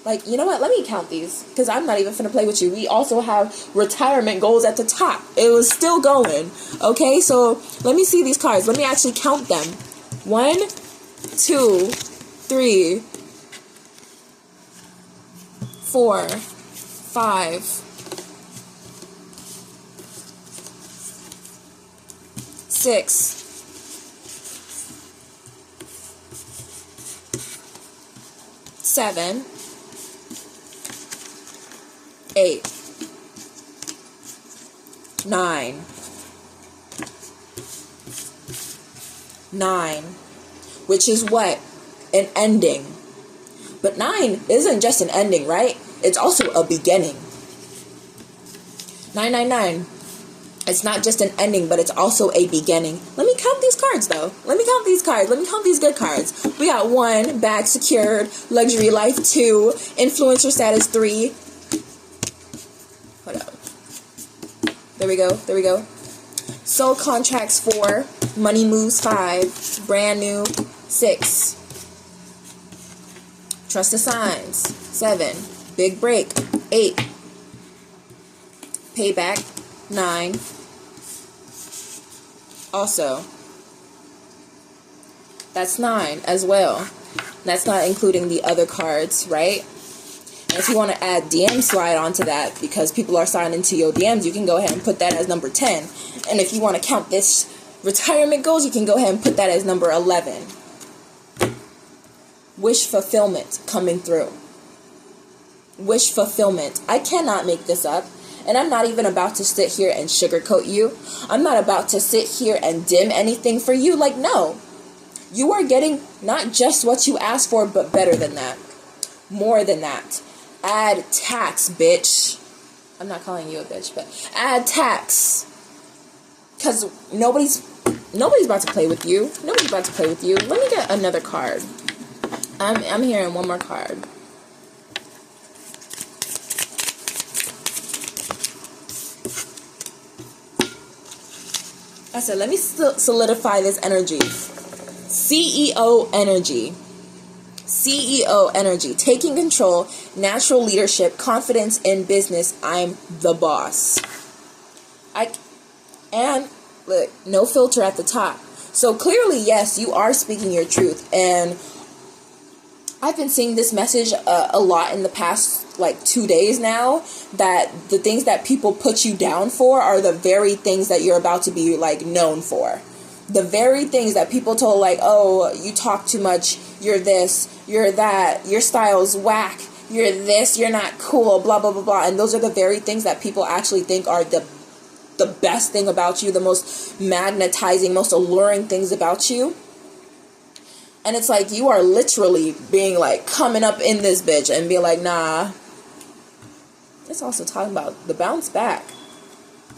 [SPEAKER 1] Like, you know what? Let me count these, because I'm not even finna play with you. We also have retirement goals at the top. It was still going. Okay, so let me see these cards. Let me actually count them. 1, 2, 3, 4, 5, 6, 7, 8, 9, 9, which is what? An ending. But 9 isn't just an ending, right? It's also a beginning. 999. It's not just an ending, but it's also a beginning. Let me count these cards, though. Let me count these cards. Let me count these good cards. We got 1, bag secured, luxury life. 2, influencer status. 3. Hold up. There we go. There we go. Soul contracts. 4, money moves. 5, brand new. 6, trust the signs. 7, big break. 8, payback. 9, also, that's 9 as well. That's not including the other cards, right? And if you want to add DM slide onto that, because people are signing into your DMs, you can go ahead and put that as number 10. And if you want to count this retirement goals, you can go ahead and put that as number 11. Wish fulfillment coming through. Wish fulfillment. I cannot make this up. And I'm not even about to sit here and sugarcoat you. I'm not about to sit here and dim anything for you. Like, no. You are getting not just what you asked for, but better than that. More than that. Add tax, bitch. I'm not calling you a bitch, but add tax. Because nobody's about to play with you. Nobody's about to play with you. Let me get another card. I'm hearing one more card. I said, let me solidify this energy. CEO energy. CEO energy. Taking control, natural leadership, confidence in business. I'm the boss. And look, no filter at the top. So clearly, yes, you are speaking your truth. And I've been seeing this message a lot in the past, 2 days now, that the things that people put you down for are the very things that you're about to be, known for. The very things that people told, oh, you talk too much, you're this, you're that, your style's whack, you're this, you're not cool, blah, blah, blah, blah. And those are the very things that people actually think are the best thing about you, the most magnetizing, most alluring things about you. And it's like you are literally being coming up in this bitch and be like, nah. It's also talking about the bounce back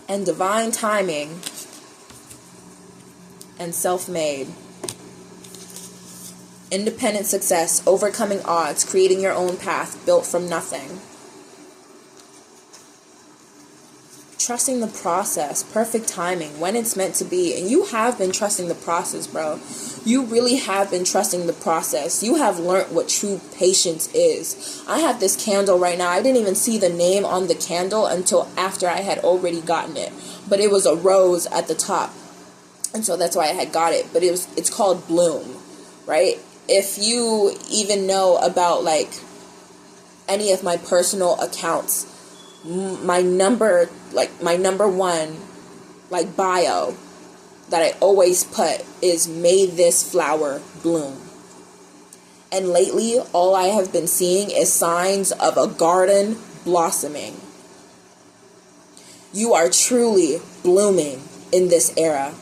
[SPEAKER 1] and divine timing and self-made. Independent success, overcoming odds, creating your own path, built from nothing. Trusting the process, perfect timing, when it's meant to be. And you have been trusting the process, bro. You really have been trusting the process. You have learned what true patience is. I have this candle right now. I didn't even see the name on the candle until after I had already gotten it. But it was a rose at the top. And so that's why I had got it. But it's called Bloom, right? If you even know about any of my personal accounts, my number one bio that I always put is, may this flower bloom. And lately, all I have been seeing is signs of a garden blossoming. You are truly blooming in this era.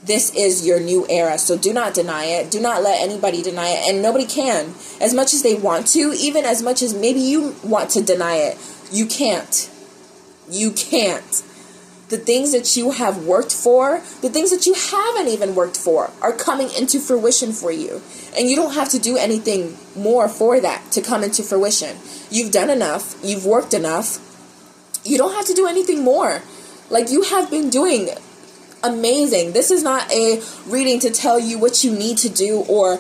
[SPEAKER 1] This is your new era, so do not deny it. Do not let anybody deny it, and nobody can. As much as they want to, even as much as maybe you want to deny it, you can't. You can't. The things that you have worked for, the things that you haven't even worked for, are coming into fruition for you. And you don't have to do anything more for that to come into fruition. You've done enough. You've worked enough. You don't have to do anything more. Like, you have been doing amazing. This is not a reading to tell you what you need to do or,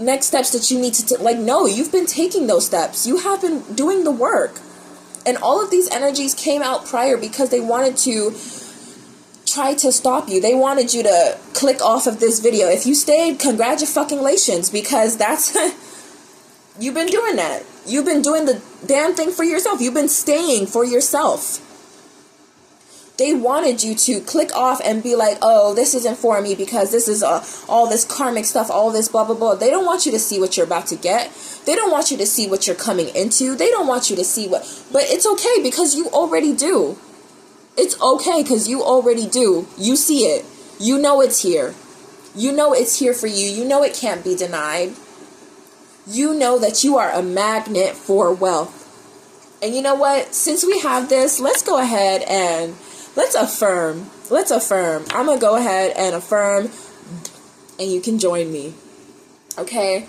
[SPEAKER 1] next steps that you need to like, no, you've been taking those steps. You have been doing the work. And all of these energies came out prior because they wanted to try to stop you. They wanted you to click off of this video. If you stayed, congratulations, because that's you've been doing that. You've been doing the damn thing for yourself. You've been staying for yourself. They wanted you to click off and be like, oh, this isn't for me because this is all this karmic stuff, all this blah, blah, blah. They don't want you to see what you're about to get. They don't want you to see what you're coming into. They don't want you to see what, but it's okay because you already do. It's okay because you already do. You see it. You know it's here. You know it's here for you. You know it can't be denied. You know that you are a magnet for wealth. And you know what? Since we have this, let's go ahead and let's affirm. Let's affirm. I'm going to go ahead and affirm, and you can join me. Okay?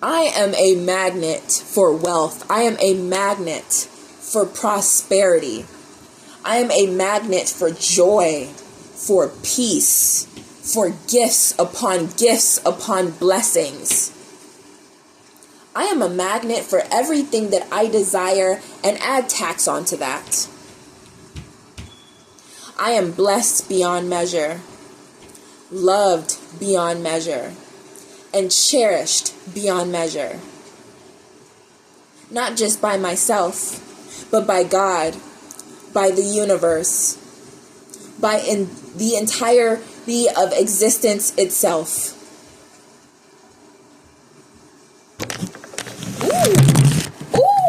[SPEAKER 1] I am a magnet for wealth. I am a magnet for prosperity. I am a magnet for joy, for peace, for gifts upon blessings. I am a magnet for everything that I desire and add tax onto that. I am blessed beyond measure, loved beyond measure, and cherished beyond measure. Not just by myself, but by God, by the universe, by the entirety of existence itself.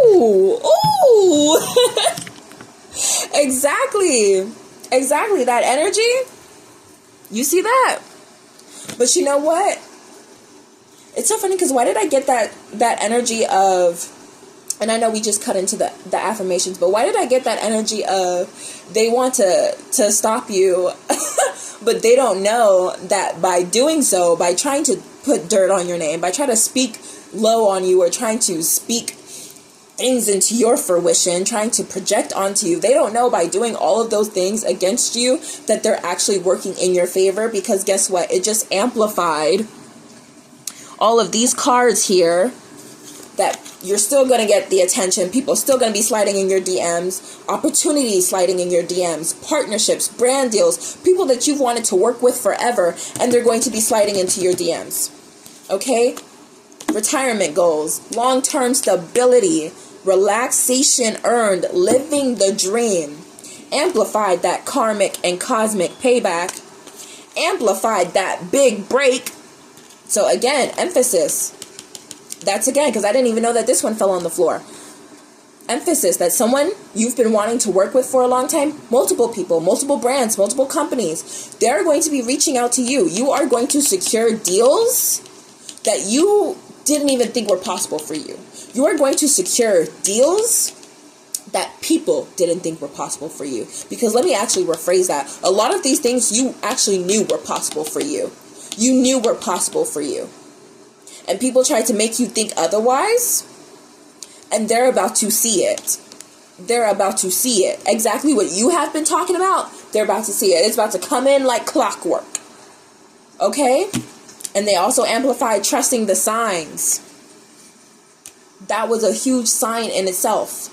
[SPEAKER 1] Ooh! Exactly, that energy. You see that? But you know what? It's so funny because why did I get that energy of, and I know we just cut into the affirmations, but why did I get that energy of they want to stop you, but they don't know that by doing so, by trying to put dirt on your name, by trying to speak low on you or trying to speak things into your fruition, trying to project onto you, they don't know by doing all of those things against you that they're actually working in your favor, because guess what? It just amplified all of these cards here that you're still going to get the attention. People still going to be sliding in your DMs, opportunities sliding in your DMs, partnerships, brand deals, people that you've wanted to work with forever, and they're going to be sliding into your DMs. Okay? Retirement goals, long-term stability, relaxation earned, living the dream, amplified that karmic and cosmic payback, amplified that big break. So again, emphasis. That's again, because I didn't even know that this one fell on the floor. Emphasis that someone you've been wanting to work with for a long time, multiple people, multiple brands, multiple companies, they're going to be reaching out to you. You are going to secure deals that you didn't even think were possible for you. You are going to secure deals that people didn't think were possible for you. Because let me actually rephrase that. A lot of these things you actually knew were possible for you. You knew were possible for you. And people tried to make you think otherwise. And they're about to see it. They're about to see it. Exactly what you have been talking about, they're about to see it. It's about to come in like clockwork. Okay? And they also amplified trusting the signs. That was a huge sign in itself.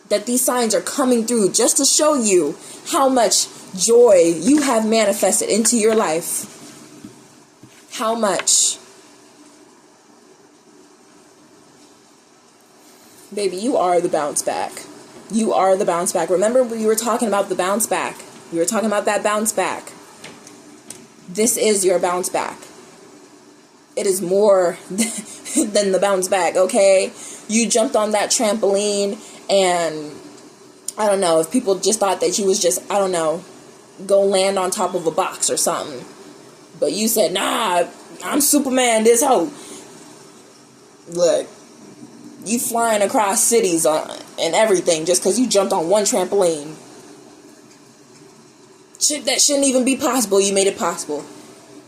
[SPEAKER 1] That these signs are coming through just to show you how much joy you have manifested into your life. How much. Baby, you are the bounce back. You are the bounce back. Remember we were talking about the bounce back. We were talking about that bounce back. This is your bounce back. It is more than the bounce back, okay? You jumped on that trampoline, and I don't know, if people just thought that you was just, I don't know, go land on top of a box or something. But you said, nah, I'm Superman, this hoe. Look, you flying across cities and everything just because you jumped on one trampoline. Shit that shouldn't even be possible, you made it possible.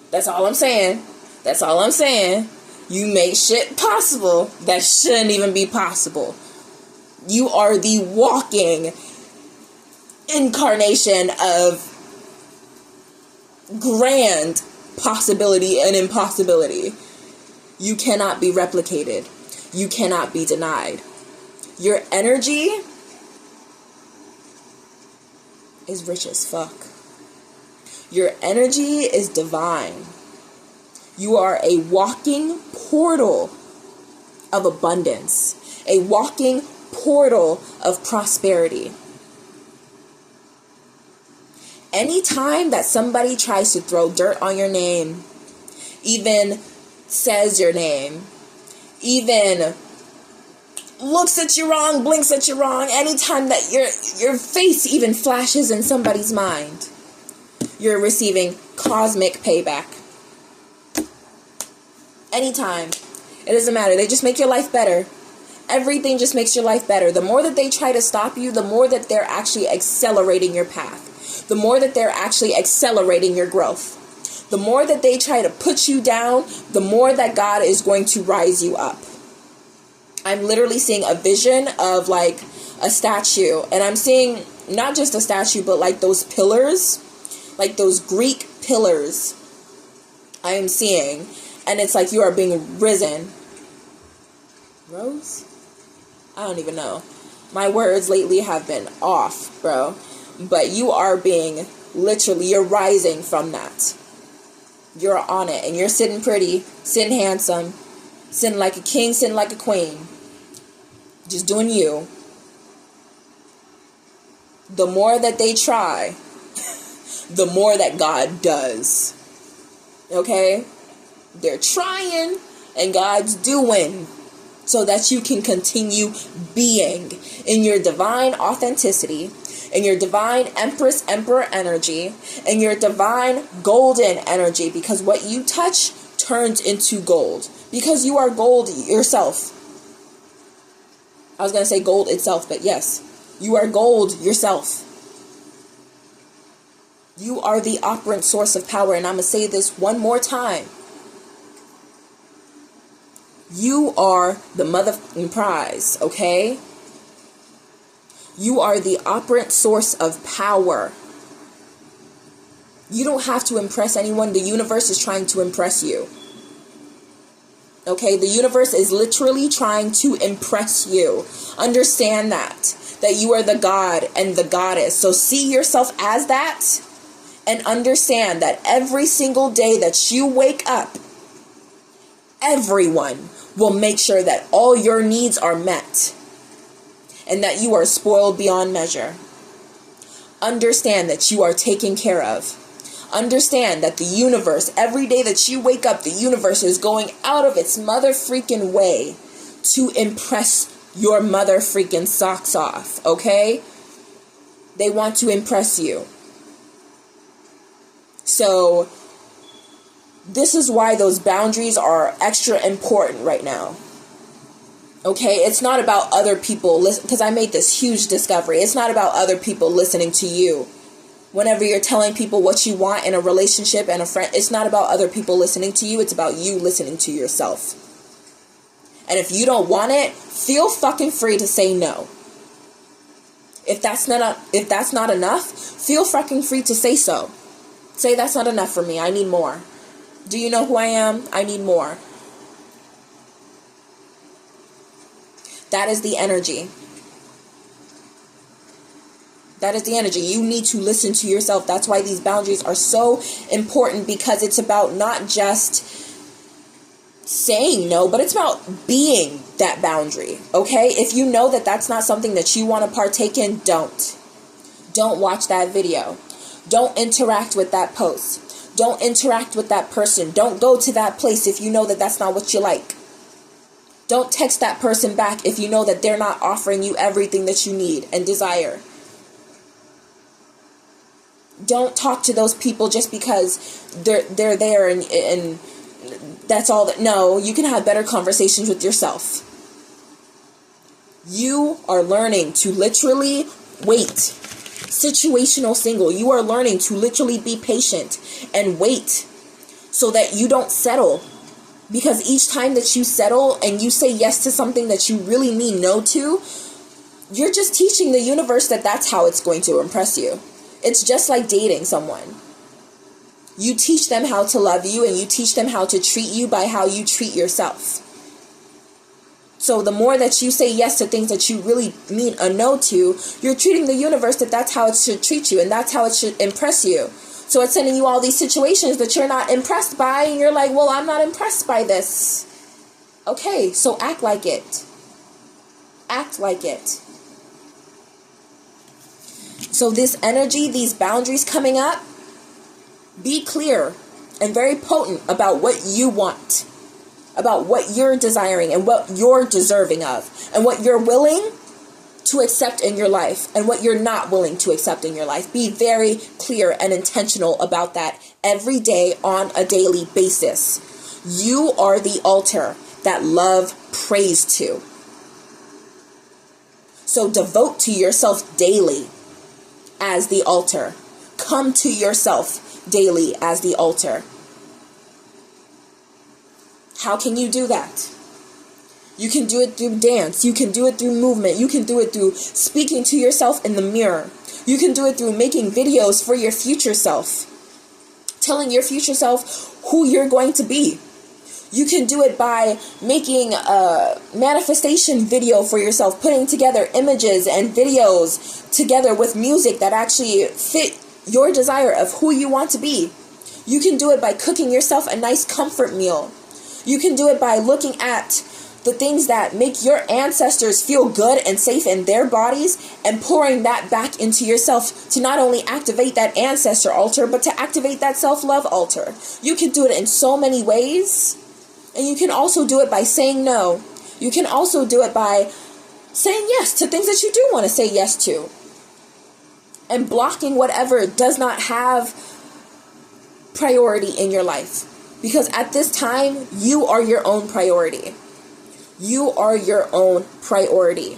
[SPEAKER 1] That's all I'm saying. That's all I'm saying. You made shit possible that shouldn't even be possible. You are the walking incarnation of grand possibility and impossibility. You cannot be replicated. You cannot be denied. Your energy is rich as fuck. Your energy is divine. You are a walking portal of abundance, a walking portal of prosperity. Anytime that somebody tries to throw dirt on your name, even says your name, even looks at you wrong, blinks at you wrong, anytime that your face even flashes in somebody's mind, you're receiving cosmic payback. Anytime. It doesn't matter. They just make your life better. Everything just makes your life better. The more that they try to stop you, the more that they're actually accelerating your path. The more that they're actually accelerating your growth. The more that they try to put you down, the more that God is going to rise you up. I'm literally seeing a vision of like a statue. And I'm seeing not just a statue, but like those pillars, like those Greek pillars I am seeing. And it's like you are being risen. Rose? I don't even know. My words lately have been off, bro. But you are being, literally, you're rising from that. You're on it. And you're sitting pretty, sitting handsome, sitting like a king, sitting like a queen. Just doing you. The more that they try, the more that God does. Okay? They're trying and God's doing so that you can continue being in your divine authenticity, in your divine Empress Emperor energy, in your divine golden energy, because what you touch turns into gold, because you are gold yourself. I was going to say gold itself, but yes, you are gold yourself. You are the operant source of power, and I'm going to say this one more time. You are the motherfucking prize, okay? You are the operant source of power. You don't have to impress anyone. The universe is trying to impress you. Okay? The universe is literally trying to impress you. Understand that you are the god and the goddess. So see yourself as that and understand that every single day that you wake up, everyone will make sure that all your needs are met and that you are spoiled beyond measure. Understand that you are taken care of. Understand that the universe, every day that you wake up, the universe is going out of its mother freaking way to impress your mother freaking socks off, okay? They want to impress you. So this is why those boundaries are extra important right now. Okay, it's not about other people, because I made this huge discovery. It's not about other people listening to you. Whenever you're telling people what you want in a relationship and a friend, it's not about other people listening to you. It's about you listening to yourself. And if you don't want it, feel fucking free to say no. If that's not enough, feel fucking free to say so. Say that's not enough for me. I need more. Do you know who I am? I need more. That is the energy. That is the energy. You need to listen to yourself. That's why these boundaries are so important, because it's about not just saying no, but it's about being that boundary. Okay? If you know that that's not something that you want to partake in, don't. Don't watch that video. Don't interact with that post. Don't interact with that person. Don't go to that place if you know that that's not what you like. Don't text that person back if you know that they're not offering you everything that you need and desire. Don't talk to those people just because they're there and that's all that. No, you can have better conversations with yourself. You are learning to literally wait. Situational single. You are learning to literally be patient and wait so that you don't settle. Because each time that you settle and you say yes to something that you really mean no to, you're just teaching the universe that that's how it's going to impress you. It's just like dating someone. You teach them how to love you and you teach them how to treat you by how you treat yourself. So the more that you say yes to things that you really mean a no to, you're treating the universe that that's how it should treat you and that's how it should impress you. So it's sending you all these situations that you're not impressed by, and you're like, well, I'm not impressed by this. Okay, so act like it. Act like it. So this energy, these boundaries coming up, be clear and very potent about what you want, about what you're desiring and what you're deserving of, and what you're willing to accept in your life and what you're not willing to accept in your life. Be very clear and intentional about that every day on a daily basis. You are the altar that love prays to. So devote to yourself daily as the altar. Come to yourself daily as the altar. How can you do that? You can do it through dance. You can do it through movement. You can do it through speaking to yourself in the mirror. You can do it through making videos for your future self. Telling your future self who you're going to be. You can do it by making a manifestation video for yourself. Putting together images and videos together with music that actually fit your desire of who you want to be. You can do it by cooking yourself a nice comfort meal. You can do it by looking at the things that make your ancestors feel good and safe in their bodies and pouring that back into yourself to not only activate that ancestor altar, but to activate that self-love altar. You can do it in so many ways. And you can also do it by saying no. You can also do it by saying yes to things that you do want to say yes to. And blocking whatever does not have priority in your life. Because at this time, you are your own priority. You are your own priority.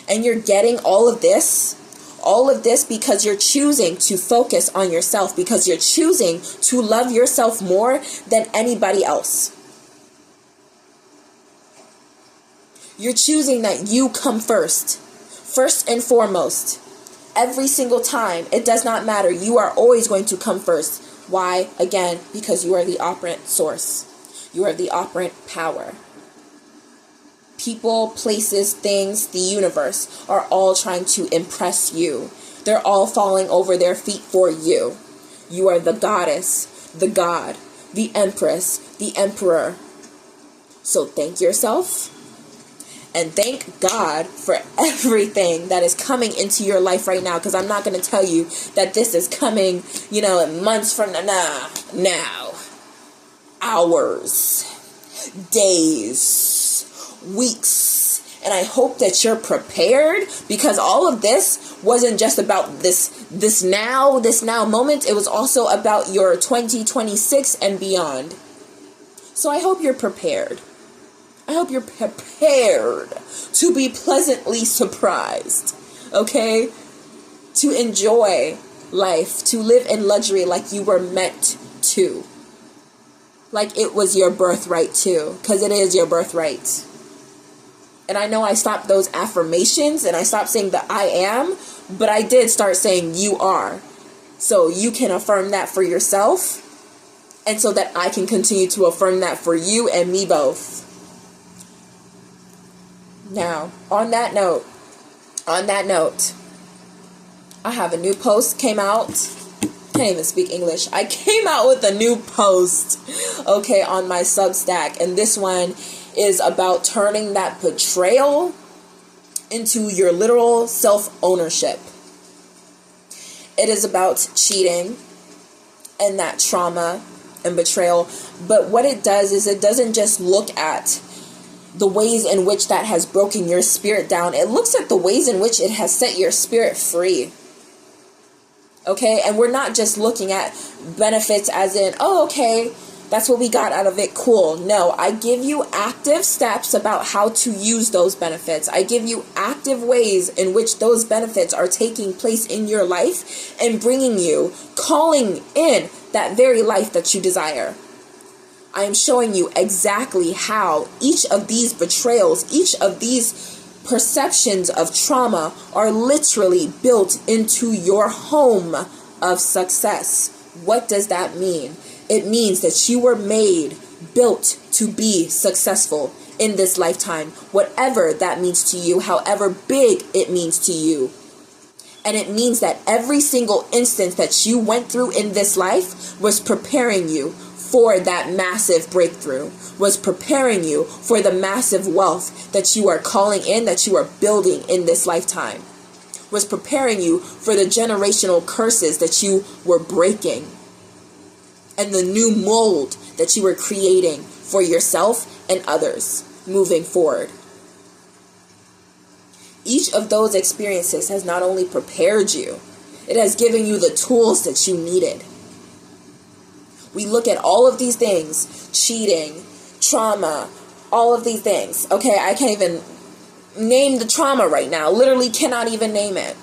[SPEAKER 1] And you're getting all of this because you're choosing to focus on yourself, because you're choosing to love yourself more than anybody else. You're choosing that you come first and foremost. Every single time, it does not matter. You are always going to come first. Why? Again, because you are the operant source. You are the operant power. People, places, things, the universe are all trying to impress you. They're all falling over their feet for you. You are the goddess, the god, the empress, the emperor. So thank yourself and thank God for everything that is coming into your life right now. Because I'm not going to tell you that this is coming, in months from now. Hours, days, weeks. And I hope that you're prepared, because all of this wasn't just about this now moment. It was also about your 2026 and beyond. So I hope you're prepared. I hope you're prepared to be pleasantly surprised, okay? To enjoy life, to live in luxury like you were meant to. Like it was your birthright too, because it is your birthright. And I know I stopped those affirmations and I stopped saying that I am, but I did start saying you are. So you can affirm that for yourself, and so that I can continue to affirm that for you and me both. Now, on that note, I have a new post came out. Can't even speak English. I came out with a new post, okay, on my Substack. And this one is about turning that betrayal into your literal self-ownership. It is about cheating. and that trauma and betrayal. But what it does is it doesn't just look at the ways in which that has broken your spirit down. It looks at the ways in which it has set your spirit free. Okay? And we're not just looking at benefits as in, oh, okay, that's what we got out of it. Cool. No, I give you active steps about how to use those benefits. I give you active ways in which those benefits are taking place in your life and bringing you, calling in that very life that you desire. I am showing you exactly how each of these betrayals, each of these perceptions of trauma are literally built into your home of success. What does that mean? It means that you were made, built to be successful in this lifetime, whatever that means to you, however big it means to you. And it means that every single instance that you went through in this life was preparing you for that massive breakthrough, was preparing you for the massive wealth that you are calling in, that you are building in this lifetime, was preparing you for the generational curses that you were breaking, and the new mold that you were creating for yourself and others moving forward. Each of those experiences has not only prepared you, it has given you the tools that you needed. We look at all of these things, cheating, trauma, all of these things. Okay, I can't even name the trauma right now. Literally cannot even name it.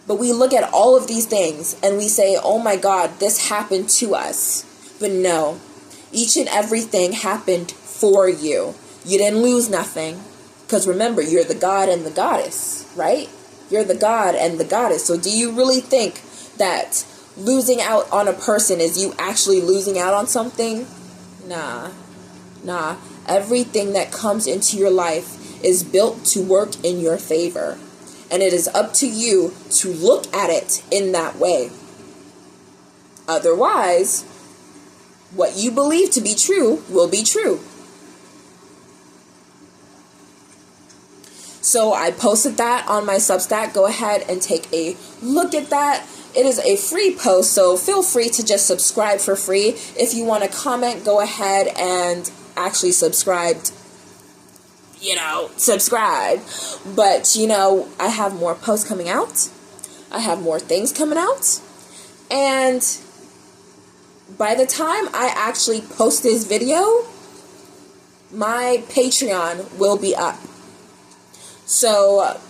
[SPEAKER 1] But we look at all of these things and we say, oh my God, this happened to us. But no, each and everything happened for you. You didn't lose nothing. Because remember, you're the god and the goddess, right? You're the god and the goddess. So do you really think that losing out on a person is you actually losing out on something? Nah. Everything that comes into your life is built to work in your favor. And it is up to you to look at it in that way. Otherwise, what you believe to be true will be true. So I posted that on my Substack. Go ahead and take a look at that. It is a free post, so feel free to just subscribe for free. If you want to comment, go ahead and actually subscribe. Subscribe. But, I have more posts coming out. I have more things coming out. And by the time I actually post this video, my Patreon will be up. So,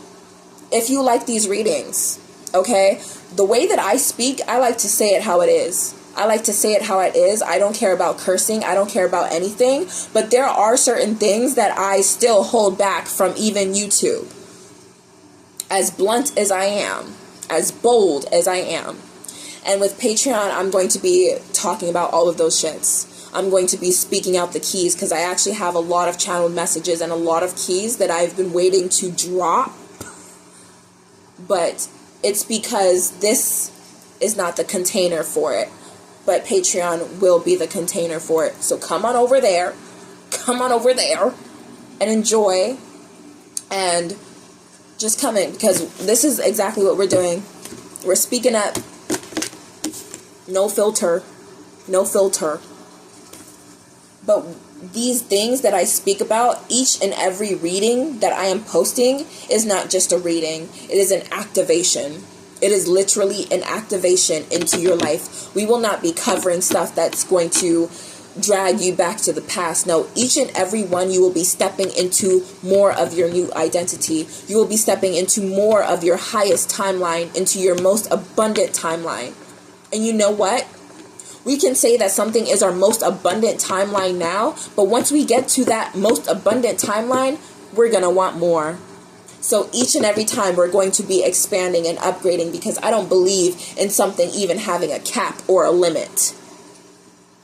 [SPEAKER 1] if you like these readings, okay, the way that I speak, I like to say it how it is. I like to say it how it is. I don't care about cursing. I don't care about anything. But there are certain things that I still hold back from even YouTube. As blunt as I am. As bold as I am. And with Patreon, I'm going to be talking about all of those shits. I'm going to be speaking out the keys because I actually have a lot of channeled messages and a lot of keys that I've been waiting to drop. But it's because this is not the container for it. But Patreon will be the container for it. So come on over there. Come on over there and enjoy. And just come in. Because this is exactly what we're doing. We're speaking up. No filter. No filter. But these things that I speak about, each and every reading that I am posting is not just a reading. It is an activation. It is literally an activation into your life. We will not be covering stuff that's going to drag you back to the past. No, each and every one, you will be stepping into more of your new identity. You will be stepping into more of your highest timeline, into your most abundant timeline. And you know what? We can say that something is our most abundant timeline now, but once we get to that most abundant timeline, we're going to want more. So each and every time we're going to be expanding and upgrading because I don't believe in something even having a cap or a limit.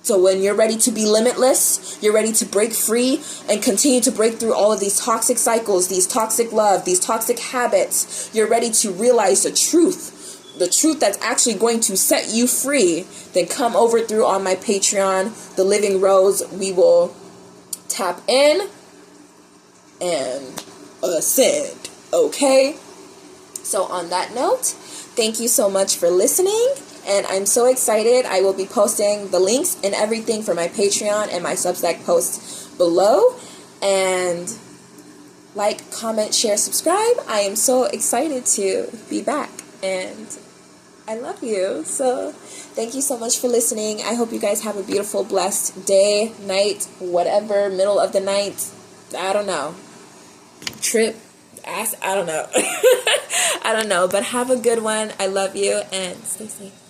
[SPEAKER 1] So when you're ready to be limitless, you're ready to break free and continue to break through all of these toxic cycles, these toxic love, these toxic habits, you're ready to realize the truth that's actually going to set you free, then come over through on my Patreon, The Living Rose. We will tap in and ascend, okay? So on that note, thank you so much for listening, And I'm so excited. I will be posting the links and everything for my Patreon and my Substack posts below. And like, comment, share, subscribe. I am so excited to be back. And I love you. So thank you so much for listening. I hope you guys have a beautiful, blessed day, night, whatever, middle of the night. I don't know. Trip. I don't know. I don't know. But have a good one. I love you and stay safe.